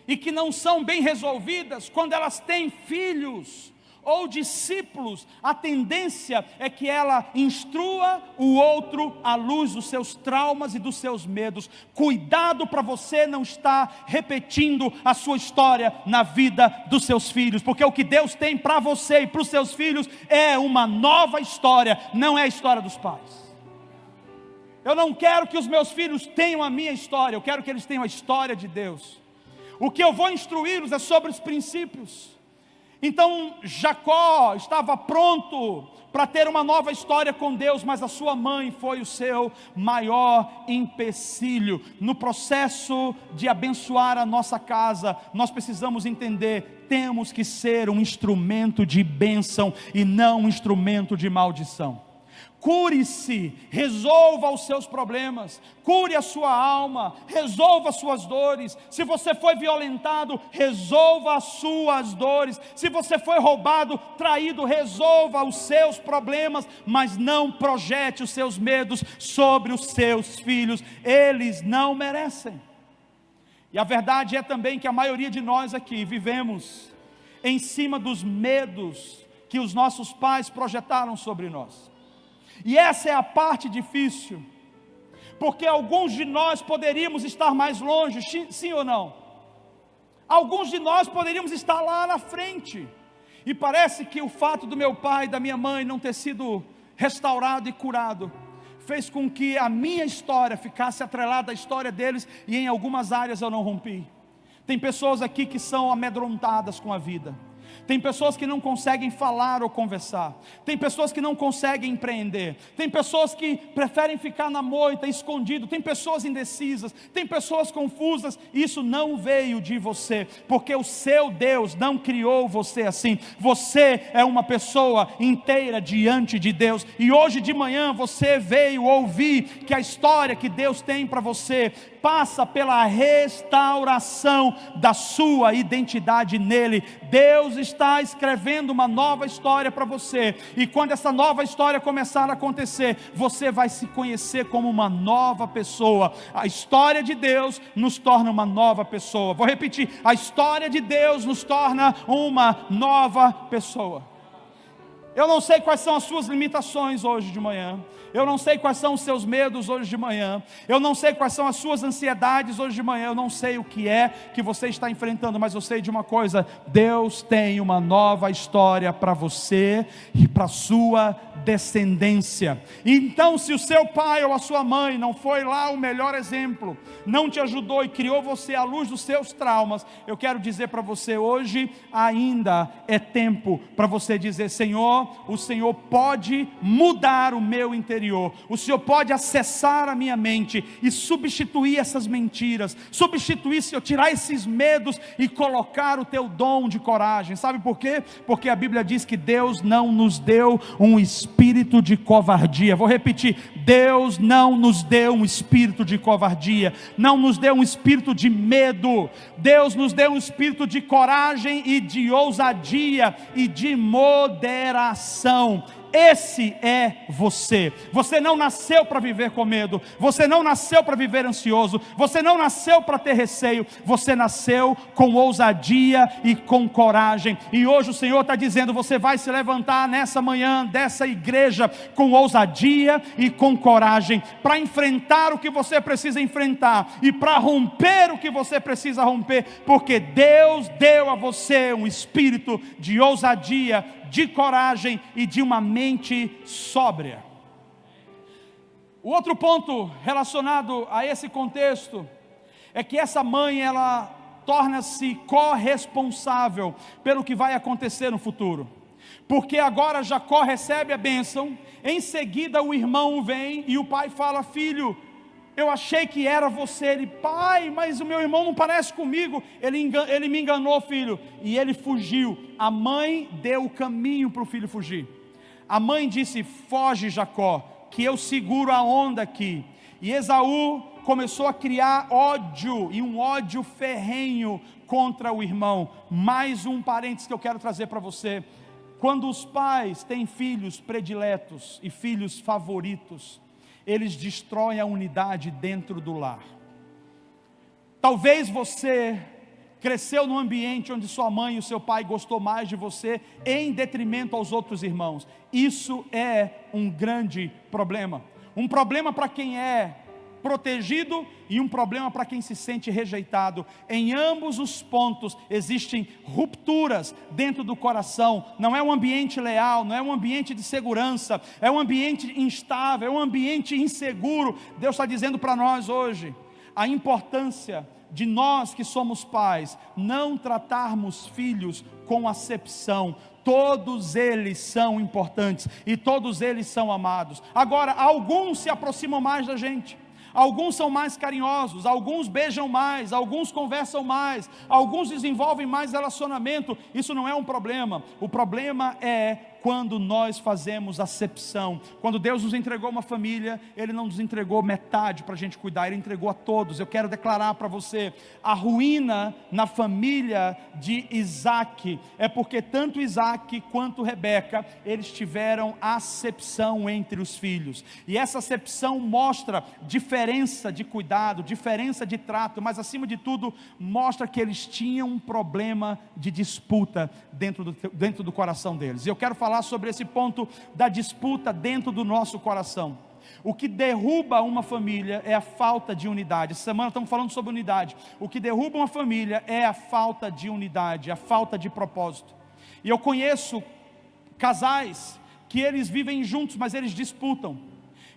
[SPEAKER 1] e que não são bem resolvidas, quando elas têm filhos ou discípulos, a tendência é que ela instrua o outro à luz dos seus traumas e dos seus medos. Cuidado para você não estar repetindo a sua história na vida dos seus filhos, porque o que Deus tem para você e para os seus filhos é uma nova história, não é a história dos pais. Eu não quero que os meus filhos tenham a minha história, eu quero que eles tenham a história de Deus. O que eu vou instruí-los é sobre os princípios. Então Jacó estava pronto para ter uma nova história com Deus, mas a sua mãe foi o seu maior empecilho. No processo de abençoar a nossa casa, nós precisamos entender: temos que ser um instrumento de bênção e não um instrumento de maldição. Cure-se, resolva os seus problemas, cure a sua alma, resolva as suas dores. Se você foi violentado, resolva as suas dores. Se você foi roubado, traído, resolva os seus problemas, mas não projete os seus medos sobre os seus filhos, eles não merecem. E a verdade é também que a maioria de nós aqui vivemos em cima dos medos que os nossos pais projetaram sobre nós. E essa é a parte difícil, porque alguns de nós poderíamos estar mais longe, sim ou não? Alguns de nós poderíamos estar lá na frente, e parece que o fato do meu pai e da minha mãe não ter sido restaurado e curado, fez com que a minha história ficasse atrelada à história deles, e em algumas áreas eu não rompi. Tem pessoas aqui que são amedrontadas com a vida. Tem pessoas que não conseguem falar ou conversar. Tem pessoas que não conseguem empreender. Tem pessoas que preferem ficar na moita, escondido. Tem pessoas indecisas. Tem pessoas confusas. Isso não veio de você, porque o seu Deus não criou você assim. Você é uma pessoa inteira diante de Deus. E hoje de manhã você veio ouvir que a história que Deus tem para você passa pela restauração da sua identidade nele. Deus está escrevendo uma nova história para você, e quando essa nova história começar a acontecer, você vai se conhecer como uma nova pessoa. A história de Deus nos torna uma nova pessoa. Vou repetir: a história de Deus nos torna uma nova pessoa. Eu não sei quais são as suas limitações hoje de manhã. Eu não sei quais são os seus medos hoje de manhã. Eu não sei quais são as suas ansiedades hoje de manhã. Eu não sei o que é que você está enfrentando, mas eu sei de uma coisa: Deus tem uma nova história para você e para a sua descendência. Então, se o seu pai ou a sua mãe não foi lá o melhor exemplo, não te ajudou e criou você à luz dos seus traumas, eu quero dizer para você hoje, ainda é tempo para você dizer: Senhor, o Senhor pode mudar o meu interior. O Senhor pode acessar a minha mente e substituir essas mentiras, substituir, Senhor, tirar esses medos e colocar o teu dom de coragem. Sabe por quê? Porque a Bíblia diz que Deus não nos deu um espírito de covardia. Vou repetir: Deus não nos deu um espírito de covardia, não nos deu um espírito de medo. Deus nos deu um espírito de coragem e de ousadia e de moderação. Esse é você. Você não nasceu para viver com medo. Você não nasceu para viver ansioso. Você não nasceu para ter receio. Você nasceu com ousadia e com coragem. E hoje o Senhor está dizendo: você vai se levantar nessa manhã dessa igreja com ousadia e com coragem, para enfrentar o que você precisa enfrentar e para romper o que você precisa romper, porque Deus deu a você um espírito de ousadia, de coragem e de uma mente sóbria. O outro ponto relacionado a esse contexto é que essa mãe, ela torna-se corresponsável pelo que vai acontecer no futuro, porque agora Jacó recebe a bênção, em seguida o irmão vem e o pai fala: filho, eu achei que era você. Ele: pai, mas o meu irmão não parece comigo. Ele me enganou, filho, e ele fugiu. A mãe deu o caminho para o filho fugir. A mãe disse: foge, Jacó, que eu seguro a onda aqui. E Esaú começou a criar ódio, e um ódio ferrenho contra o irmão. Mais um parênteses que eu quero trazer para você: quando os pais têm filhos prediletos e filhos favoritos, eles destroem a unidade dentro do lar. Talvez você cresceu num ambiente onde sua mãe e o seu pai gostou mais de você, em detrimento aos outros irmãos. Isso é um grande problema. Um problema para quem é protegido e um problema para quem se sente rejeitado. Em ambos os pontos existem rupturas dentro do coração. Não é um ambiente leal, não é um ambiente de segurança, é um ambiente instável, é um ambiente inseguro. Deus está dizendo para nós hoje a importância de nós que somos pais não tratarmos filhos com acepção. Todos eles são importantes e todos eles são amados. Agora, alguns se aproximam mais da gente, alguns são mais carinhosos, alguns beijam mais, alguns conversam mais, alguns desenvolvem mais relacionamento. Isso não é um problema. O problema é quando nós fazemos acepção. Quando Deus nos entregou uma família, Ele não nos entregou metade para a gente cuidar, Ele entregou a todos. Eu quero declarar para você: a ruína na família de Isaac é porque tanto Isaac quanto Rebeca, eles tiveram acepção entre os filhos, e essa acepção mostra diferença de cuidado, diferença de trato, mas acima de tudo mostra que eles tinham um problema de disputa dentro do coração deles. E eu quero falar sobre esse ponto da disputa dentro do nosso coração. O que derruba uma família é a falta de unidade. Essa semana estamos falando sobre unidade. O que derruba uma família é a falta de unidade, a falta de propósito. E eu conheço casais que eles vivem juntos, mas eles disputam.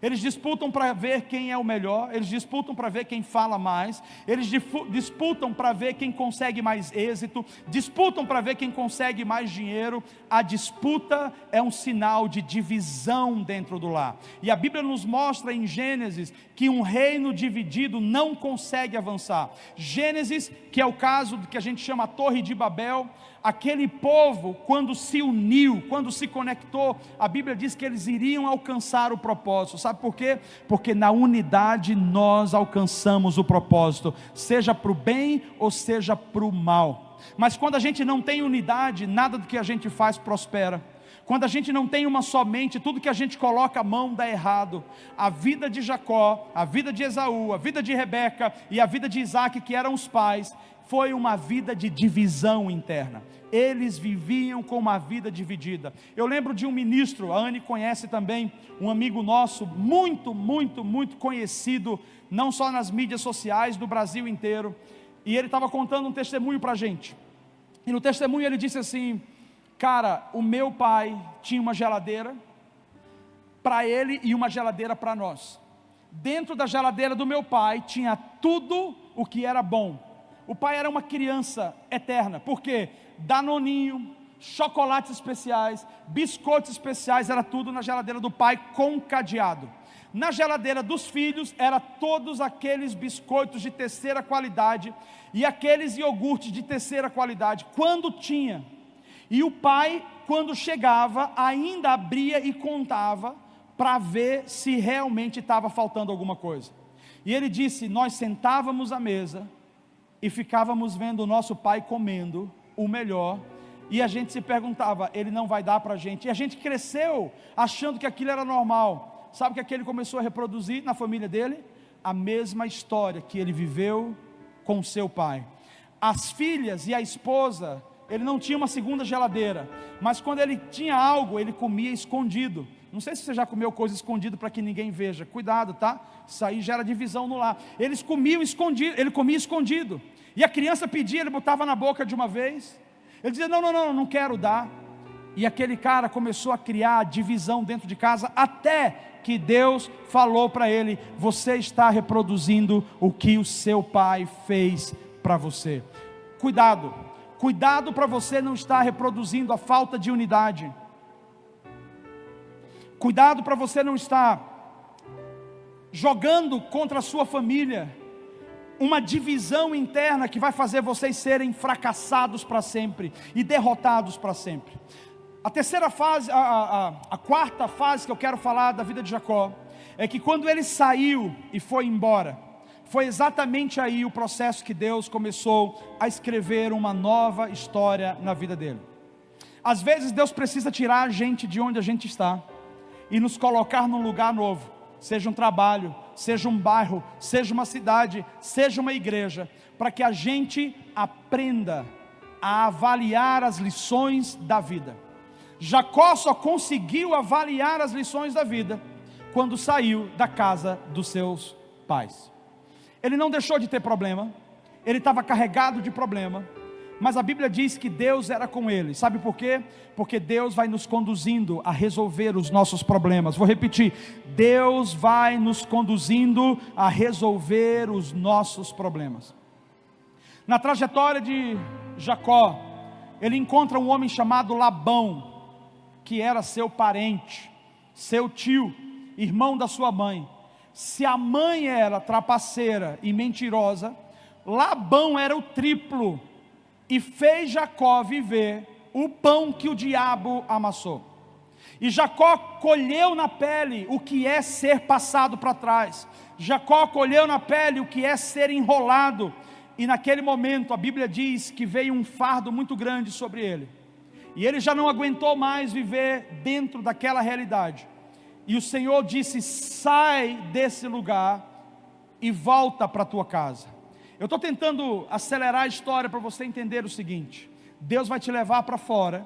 [SPEAKER 1] Eles disputam para ver quem é o melhor, eles disputam para ver quem fala mais, eles disputam para ver quem consegue mais êxito, disputam para ver quem consegue mais dinheiro. A disputa é um sinal de divisão dentro do lar. E a Bíblia nos mostra em Gênesis que um reino dividido não consegue avançar. Gênesis, que é o caso que a gente chama a Torre de Babel. Aquele povo, quando se uniu, quando se conectou, a Bíblia diz que eles iriam alcançar o propósito. Sabe por quê? Porque na unidade nós alcançamos o propósito, seja para o bem ou seja para o mal. Mas quando a gente não tem unidade, nada do que a gente faz prospera. Quando a gente não tem uma só mente, tudo que a gente coloca a mão dá errado. A vida de Jacó, a vida de Esaú, a vida de Rebeca e a vida de Isaac, que eram os pais, foi uma vida de divisão interna. Eles viviam com uma vida dividida. Eu lembro de um ministro, a Anne conhece também, um amigo nosso, muito conhecido, não só nas mídias sociais, do Brasil inteiro. E ele estava contando um testemunho para a gente. E no testemunho ele disse assim: cara, o meu pai tinha uma geladeira para ele e uma geladeira para nós. Dentro da geladeira do meu pai tinha tudo o que era bom. O pai era uma criança eterna, porque danoninho, chocolates especiais, biscoitos especiais, era tudo na geladeira do pai com cadeado. Na geladeira dos filhos, era todos aqueles biscoitos de terceira qualidade, e aqueles iogurtes de terceira qualidade, quando tinha. E o pai, quando chegava, ainda abria e contava, para ver se realmente estava faltando alguma coisa. E ele disse: nós sentávamos à mesa, e ficávamos vendo o nosso pai comendo o melhor, e a gente se perguntava: ele não vai dar para a gente? E a gente cresceu achando que aquilo era normal. Sabe o que ele começou a reproduzir na família dele? A mesma história que ele viveu com seu pai. As filhas e a esposa, ele não tinha uma segunda geladeira, mas quando ele tinha algo, ele comia escondido. Não sei se você já comeu coisa escondida para que ninguém veja. Cuidado, tá? Isso aí gera divisão no lar. Eles comiam escondido, ele comia escondido. E a criança pedia, ele botava na boca de uma vez. Ele dizia: não quero dar. E aquele cara começou a criar divisão dentro de casa, até que Deus falou para ele: você está reproduzindo o que o seu pai fez para você. Cuidado para você não estar reproduzindo a falta de unidade. Cuidado para você não estar jogando contra a sua família uma divisão interna que vai fazer vocês serem fracassados para sempre e derrotados para sempre. A terceira fase, a quarta fase que eu quero falar da vida de Jacó, é que quando ele saiu e foi embora, foi exatamente aí o processo que Deus começou a escrever uma nova história na vida dele. Às vezes Deus precisa tirar a gente de onde a gente está e nos colocar num lugar novo, seja um trabalho, seja um bairro, seja uma cidade, seja uma igreja, para que a gente aprenda a avaliar as lições da vida. Jacó só conseguiu avaliar as lições da vida quando saiu da casa dos seus pais. Ele não deixou de ter problema, ele estava carregado de problema, mas a Bíblia diz que Deus era com ele. Sabe por quê? Porque Deus vai nos conduzindo a resolver os nossos problemas. Vou repetir: Deus vai nos conduzindo a resolver os nossos problemas. Na trajetória de Jacó, ele encontra um homem chamado Labão, que era seu parente, seu tio, irmão da sua mãe. Se a mãe era trapaceira e mentirosa, Labão era o triplo, e fez Jacó viver o pão que o diabo amassou. E Jacó colheu na pele o que é ser passado para trás. Jacó colheu na pele o que é ser enrolado. E naquele momento a Bíblia diz que veio um fardo muito grande sobre ele. E ele já não aguentou mais viver dentro daquela realidade. E o Senhor disse: sai desse lugar e volta para a tua casa. Eu estou tentando acelerar a história para você entender o seguinte: Deus vai te levar para fora,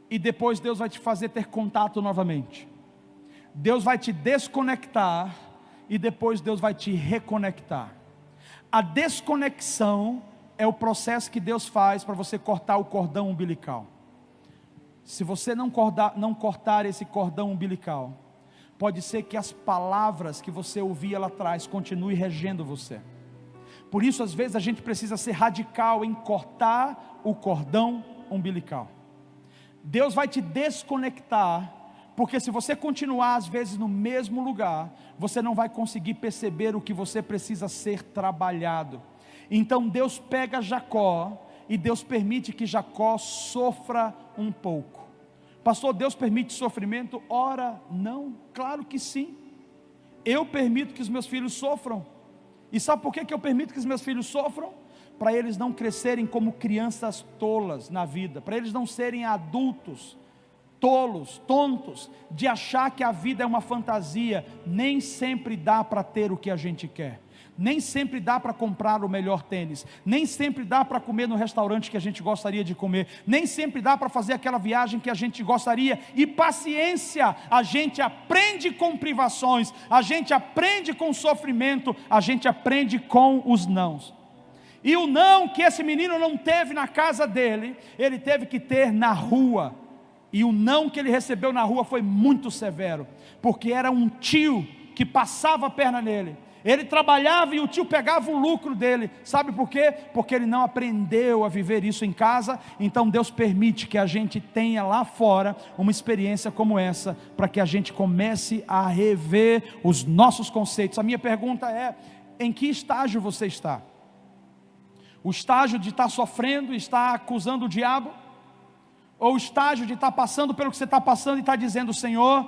[SPEAKER 1] e depois Deus vai te fazer ter contato novamente. Deus vai te desconectar e depois Deus vai te reconectar. A desconexão é o processo que Deus faz para você cortar o cordão umbilical. Se você não cortar esse cordão umbilical, pode ser que as palavras que você ouvia lá atrás continuem regendo você. Por isso, às vezes, a gente precisa ser radical em cortar o cordão umbilical. Deus vai te desconectar, porque se você continuar às vezes no mesmo lugar, você não vai conseguir perceber o que você precisa ser trabalhado. Então Deus pega Jacó, e Deus permite que Jacó sofra um pouco. Pastor, Deus permite sofrimento? Ora, não, claro que sim. Eu permito que os meus filhos sofram. E sabe por que eu permito que os meus filhos sofram? Para eles não crescerem como crianças tolas na vida, para eles não serem adultos tolos, tontos, de achar que a vida é uma fantasia. Nem sempre dá para ter o que a gente quer, nem sempre dá para comprar o melhor tênis, nem sempre dá para comer no restaurante que a gente gostaria de comer, nem sempre dá para fazer aquela viagem que a gente gostaria. E paciência, a gente aprende com privações, a gente aprende com sofrimento, a gente aprende com os nãos. E o não que esse menino não teve na casa dele, ele teve que ter na rua. E o não que ele recebeu na rua foi muito severo, porque era um tio que passava a perna nele. Ele trabalhava e o tio pegava o lucro dele. Sabe por quê? Porque ele não aprendeu a viver isso em casa. Então Deus permite que a gente tenha lá fora uma experiência como essa, para que a gente comece a rever os nossos conceitos. A minha pergunta é: em que estágio você está? O estágio de estar sofrendo, estar acusando o diabo? Ou o estágio de estar passando pelo que você está passando e estar dizendo: Senhor,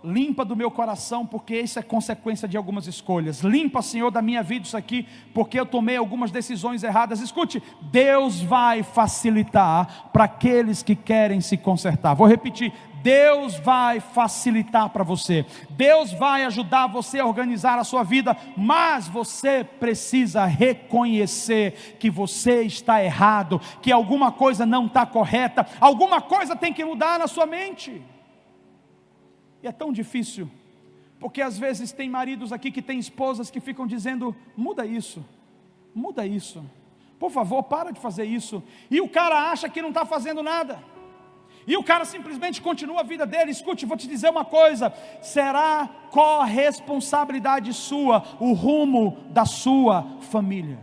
[SPEAKER 1] limpa do meu coração, porque isso é consequência de algumas escolhas. Limpa, Senhor, da minha vida isso aqui, porque eu tomei algumas decisões erradas. Escute, Deus vai facilitar para aqueles que querem se consertar. Vou repetir: Deus vai facilitar para você, Deus vai ajudar você a organizar a sua vida, mas você precisa reconhecer que você está errado, que alguma coisa não está correta, alguma coisa tem que mudar na sua mente. E é tão difícil, porque às vezes tem maridos aqui que têm esposas que ficam dizendo: muda isso, por favor, para de fazer isso, e o cara acha que não está fazendo nada, e o cara simplesmente continua a vida dele. Escute, vou te dizer uma coisa: será corresponsabilidade sua o rumo da sua família.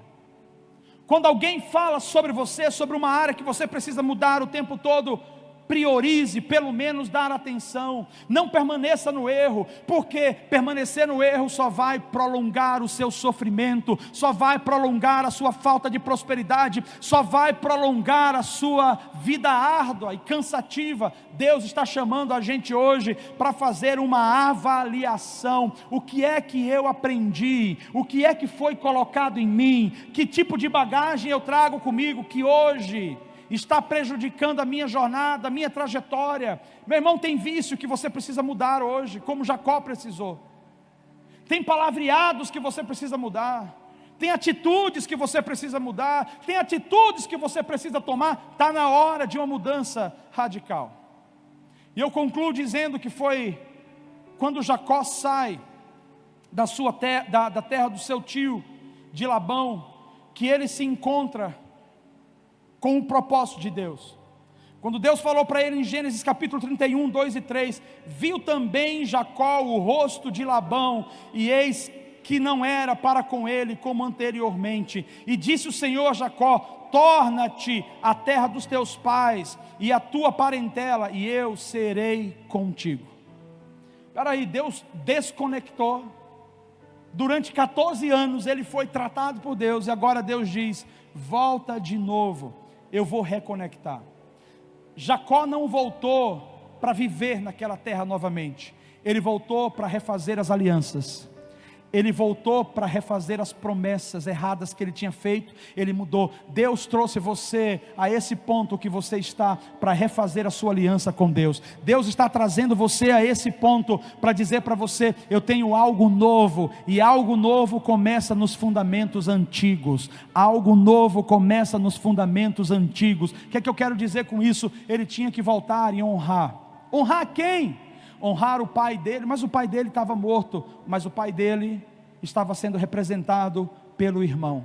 [SPEAKER 1] Quando alguém fala sobre você, sobre uma área que você precisa mudar o tempo todo, priorize, pelo menos dar atenção. Não permaneça no erro, porque permanecer no erro só vai prolongar o seu sofrimento, só vai prolongar a sua falta de prosperidade, só vai prolongar a sua vida árdua e cansativa. Deus está chamando a gente hoje para fazer uma avaliação. O que é que eu aprendi? O que é que foi colocado em mim? Que tipo de bagagem eu trago comigo que hoje está prejudicando a minha jornada, a minha trajetória? Meu irmão, tem vício que você precisa mudar hoje, como Jacó precisou. Tem palavreados que você precisa mudar. Tem atitudes que você precisa mudar. Tem atitudes que você precisa tomar. Está na hora de uma mudança radical. E eu concluo dizendo que foi quando Jacó sai da terra do seu tio, de Labão, que ele se encontra com o propósito de Deus. Quando Deus falou para ele em Gênesis capítulo 31, 2 e 3, viu também Jacó o rosto de Labão, e eis que não era para com ele como anteriormente, e disse o Senhor a Jacó: torna-te à terra dos teus pais e à tua parentela, e eu serei contigo. Espera aí, Deus desconectou. Durante 14 anos ele foi tratado por Deus, e agora Deus diz: volta de novo, eu vou reconectar. Jacó não voltou para viver naquela terra novamente, ele voltou para refazer as alianças, ele voltou para refazer as promessas erradas que ele tinha feito. Ele mudou. Deus trouxe você a esse ponto que você está, para refazer a sua aliança com Deus. Deus está trazendo você a esse ponto para dizer para você: eu tenho algo novo, e algo novo começa nos fundamentos antigos. Algo novo começa nos fundamentos antigos. O que é que eu quero dizer com isso? Ele tinha que voltar e honrar. Honrar quem? honrar o pai dele, mas o pai dele estava morto, mas o pai dele estava sendo representado pelo irmão.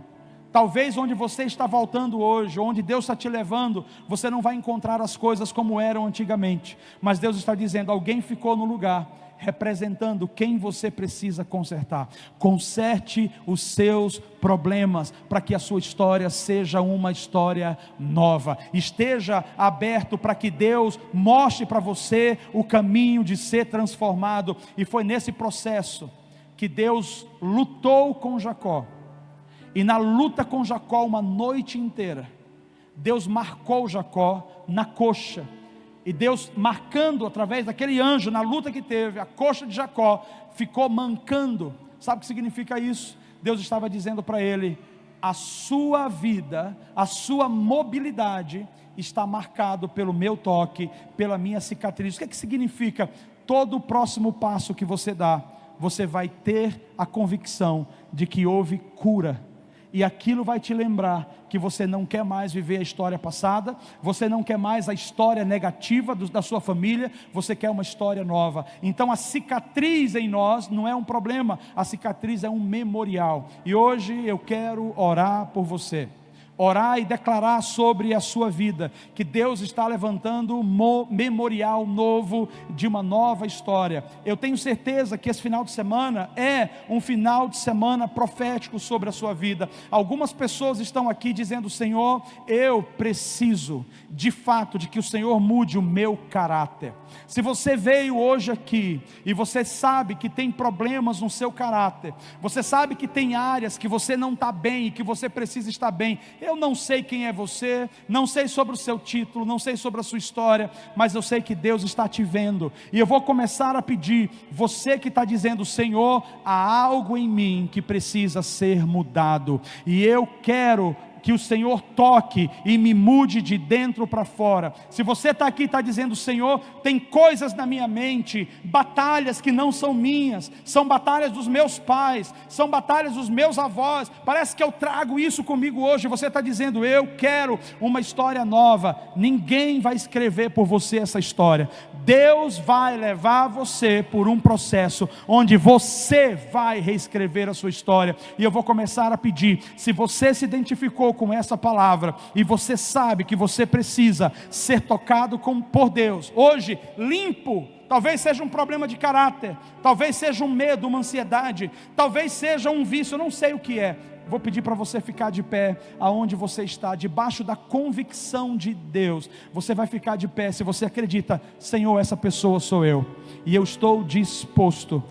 [SPEAKER 1] Talvez onde você está voltando hoje, onde Deus está te levando, você não vai encontrar as coisas como eram antigamente, mas Deus está dizendo, alguém ficou no lugar, representando quem você precisa consertar. Conserte os seus problemas, para que a sua história seja uma história nova. Esteja aberto para que Deus mostre para você o caminho de ser transformado. E foi nesse processo que Deus lutou com Jacó. E na luta com Jacó, uma noite inteira, Deus marcou Jacó na coxa. E Deus marcando através daquele anjo, na luta que teve, a coxa de Jacó ficou mancando. Sabe o que significa isso? Deus estava dizendo para ele, a sua vida, a sua mobilidade está marcado pelo meu toque, pela minha cicatriz. O que é que significa? Todo o próximo passo que você dá, você vai ter a convicção de que houve cura. E aquilo vai te lembrar que você não quer mais viver a história passada, você não quer mais a história negativa da sua família, você quer uma história nova. Então a cicatriz em nós não é um problema, a cicatriz é um memorial. E hoje eu quero orar por você. Orar e declarar sobre a sua vida, que Deus está levantando um memorial novo, de uma nova história. Eu tenho certeza que esse final de semana é um final de semana profético sobre a sua vida. Algumas pessoas estão aqui dizendo, Senhor, eu preciso de fato de que o Senhor mude o meu caráter. Se você veio hoje aqui e você sabe que tem problemas no seu caráter, você sabe que tem áreas que você não está bem e que você precisa estar bem, eu não sei quem é você, não sei sobre o seu título, não sei sobre a sua história, mas eu sei que Deus está te vendo, e eu vou começar a pedir, você que está dizendo, Senhor, há algo em mim que precisa ser mudado, e eu quero que o Senhor toque e me mude de dentro para fora. Se você está aqui e está dizendo, Senhor, tem coisas na minha mente, batalhas que não são minhas, são batalhas dos meus pais, são batalhas dos meus avós, parece que eu trago isso comigo hoje. Você está dizendo, eu quero uma história nova. Ninguém vai escrever por você essa história. Deus vai levar você por um processo, onde você vai reescrever a sua história. E eu vou começar a pedir, se você se identificou com essa palavra, e você sabe que você precisa ser tocado por Deus, hoje, limpo, talvez seja um problema de caráter, talvez seja um medo, uma ansiedade, talvez seja um vício, eu não sei o que é. Vou pedir para você ficar de pé, aonde você está, debaixo da convicção de Deus. Você vai ficar de pé, se você acredita, Senhor, essa pessoa sou eu, e eu estou disposto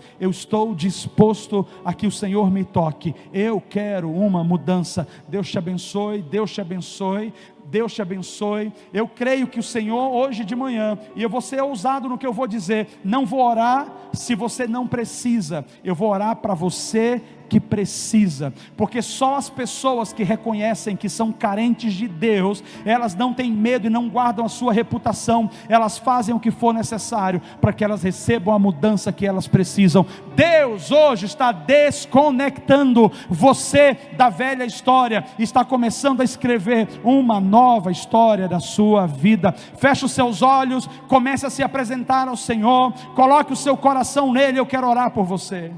[SPEAKER 1] a que o Senhor me toque, eu quero uma mudança. Deus te abençoe, Deus te abençoe, Deus te abençoe. Eu creio que o Senhor hoje de manhã, e eu vou ser ousado no que eu vou dizer, não vou orar se você não precisa, eu vou orar para você que precisa, porque só as pessoas que reconhecem que são carentes de Deus, elas não têm medo e não guardam a sua reputação, elas fazem o que for necessário, para que elas recebam a mudança que elas precisam. Deus hoje está desconectando você da velha história, está começando a escrever uma nova história da sua vida. Feche os seus olhos, comece a se apresentar ao Senhor, coloque o seu coração nele. Eu quero orar por você.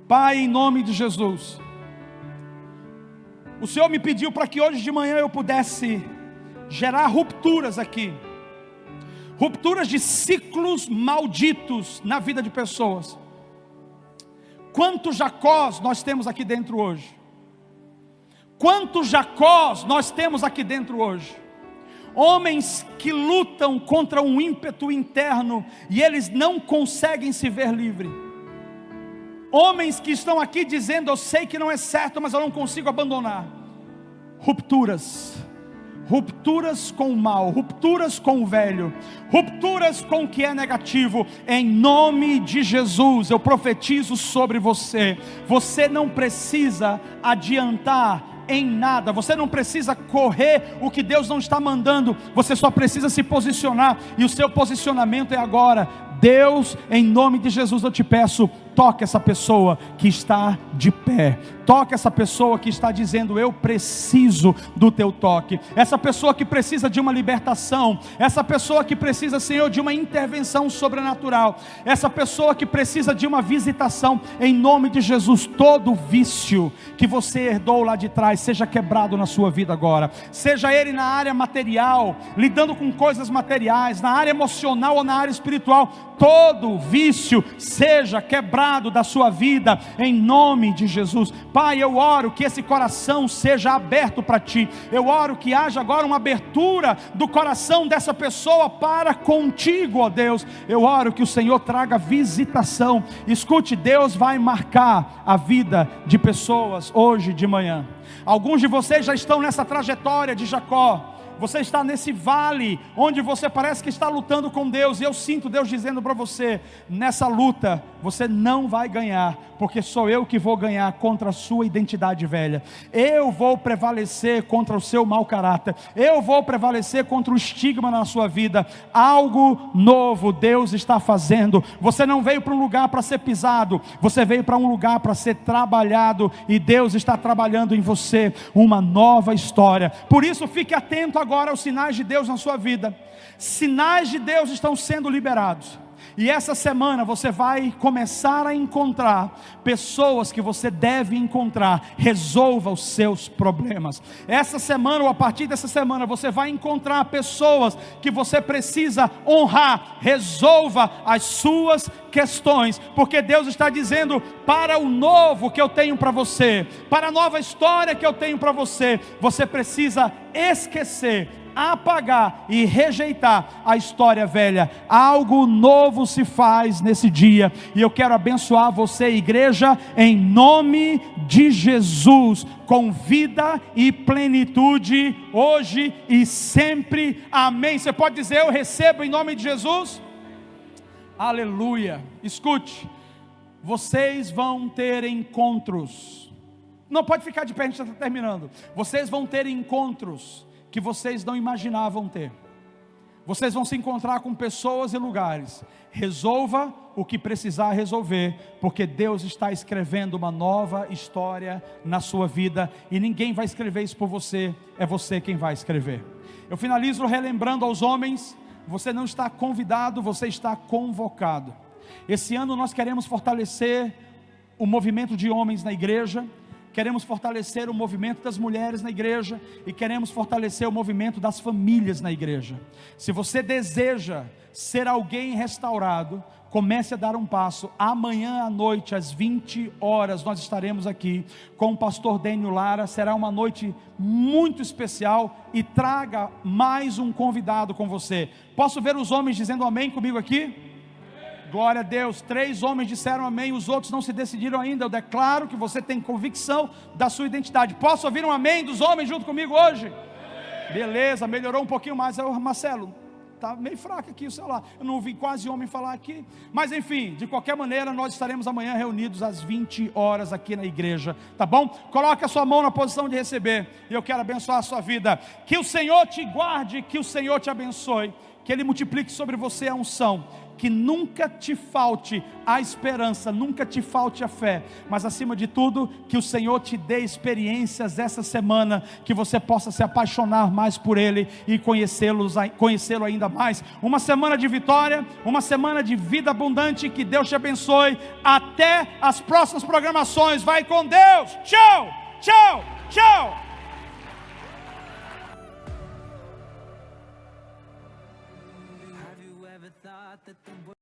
[SPEAKER 1] Pai, em nome de Jesus, o Senhor me pediu para que hoje de manhã eu pudesse gerar rupturas aqui, rupturas de ciclos malditos na vida de pessoas. Quantos Jacós nós temos aqui dentro hoje? Quantos Jacós nós temos aqui dentro hoje? Homens que lutam contra um ímpeto interno e eles não conseguem se ver livres. Homens que estão aqui dizendo, eu sei que não é certo, mas eu não consigo abandonar. Rupturas com o mal, rupturas com o velho, rupturas com o que é negativo. Em nome de Jesus, eu profetizo sobre você. Você não precisa adiantar em nada, você não precisa correr o que Deus não está mandando, você só precisa se posicionar, e o seu posicionamento é agora. Deus, em nome de Jesus eu te peço, toca essa pessoa que está de pé, toca essa pessoa que está dizendo: eu preciso do teu toque. Essa pessoa que precisa de uma libertação, essa pessoa que precisa, Senhor, de uma intervenção sobrenatural, essa pessoa que precisa de uma visitação, em nome de Jesus. Todo vício que você herdou lá de trás seja quebrado na sua vida agora, seja ele na área material, lidando com coisas materiais, na área emocional ou na área espiritual. Todo vício seja quebrado da sua vida, em nome de Jesus. Pai, eu oro que esse coração seja aberto para Ti. Eu oro que haja agora uma abertura do coração dessa pessoa para contigo, ó Deus. Eu oro que o Senhor traga visitação. Escute, Deus vai marcar a vida de pessoas hoje de manhã. Alguns de vocês já estão nessa trajetória de Jacó. Você está nesse vale, onde você parece que está lutando com Deus, e eu sinto Deus dizendo para você: nessa luta, você não vai ganhar, porque sou eu que vou ganhar contra a sua identidade velha. Eu vou prevalecer contra o seu mau caráter, eu vou prevalecer contra o estigma na sua vida. Algo novo Deus está fazendo. Você não veio para um lugar para ser pisado, você veio para um lugar para ser trabalhado, e Deus está trabalhando em você uma nova história. Por isso, fique atento agora aos sinais de Deus na sua vida. Sinais de Deus estão sendo liberados, e essa semana você vai começar a encontrar pessoas que você deve encontrar. Resolva os seus problemas. Essa semana, ou a partir dessa semana, você vai encontrar pessoas que você precisa honrar. Resolva as suas questões, porque Deus está dizendo: para o novo que eu tenho para você, para a nova história que eu tenho para você, você precisa esquecer, apagar e rejeitar a história velha. Algo novo se faz nesse dia, e eu quero abençoar você, igreja, em nome de Jesus, com vida e plenitude, hoje e sempre, amém. Você pode dizer: eu recebo em nome de Jesus? Aleluia. Escute, vocês vão ter encontros. Não, pode ficar de pé, a gente já está terminando. Vocês vão ter encontros que vocês não imaginavam ter. Vocês vão se encontrar com pessoas e lugares. Resolva o que precisar resolver, porque Deus está escrevendo uma nova história na sua vida, e ninguém vai escrever isso por você, é você quem vai escrever. Eu finalizo relembrando aos homens: você não está convidado, você está convocado. Esse ano nós queremos fortalecer o movimento de homens na igreja, queremos fortalecer o movimento das mulheres na igreja, e queremos fortalecer o movimento das famílias na igreja. Se você deseja ser alguém restaurado, comece a dar um passo. Amanhã à noite, às 20 horas, nós estaremos aqui com o pastor Dênio Lara. Será uma noite muito especial, e traga mais um convidado com você. Posso ver os homens dizendo amém comigo aqui? Glória a Deus. 3 homens disseram amém, os outros não se decidiram ainda. Eu declaro que você tem convicção da sua identidade. Posso ouvir um amém dos homens junto comigo hoje? Beleza, melhorou um pouquinho mais. Marcelo, está meio fraco aqui o celular, eu não ouvi quase homem falar aqui, mas enfim, de qualquer maneira, nós estaremos amanhã reunidos às 20 horas aqui na igreja, tá bom? Coloque a sua mão na posição de receber, e eu quero abençoar a sua vida. Que o Senhor te guarde, que o Senhor te abençoe, que Ele multiplique sobre você a unção, que nunca te falte a esperança, nunca te falte a fé, mas acima de tudo, que o Senhor te dê experiências essa semana, que você possa se apaixonar mais por Ele e conhecê-lo ainda mais. Uma semana de vitória, uma semana de vida abundante. Que Deus te abençoe. Até as próximas programações. Vai com Deus. Tchau, tchau, tchau. That the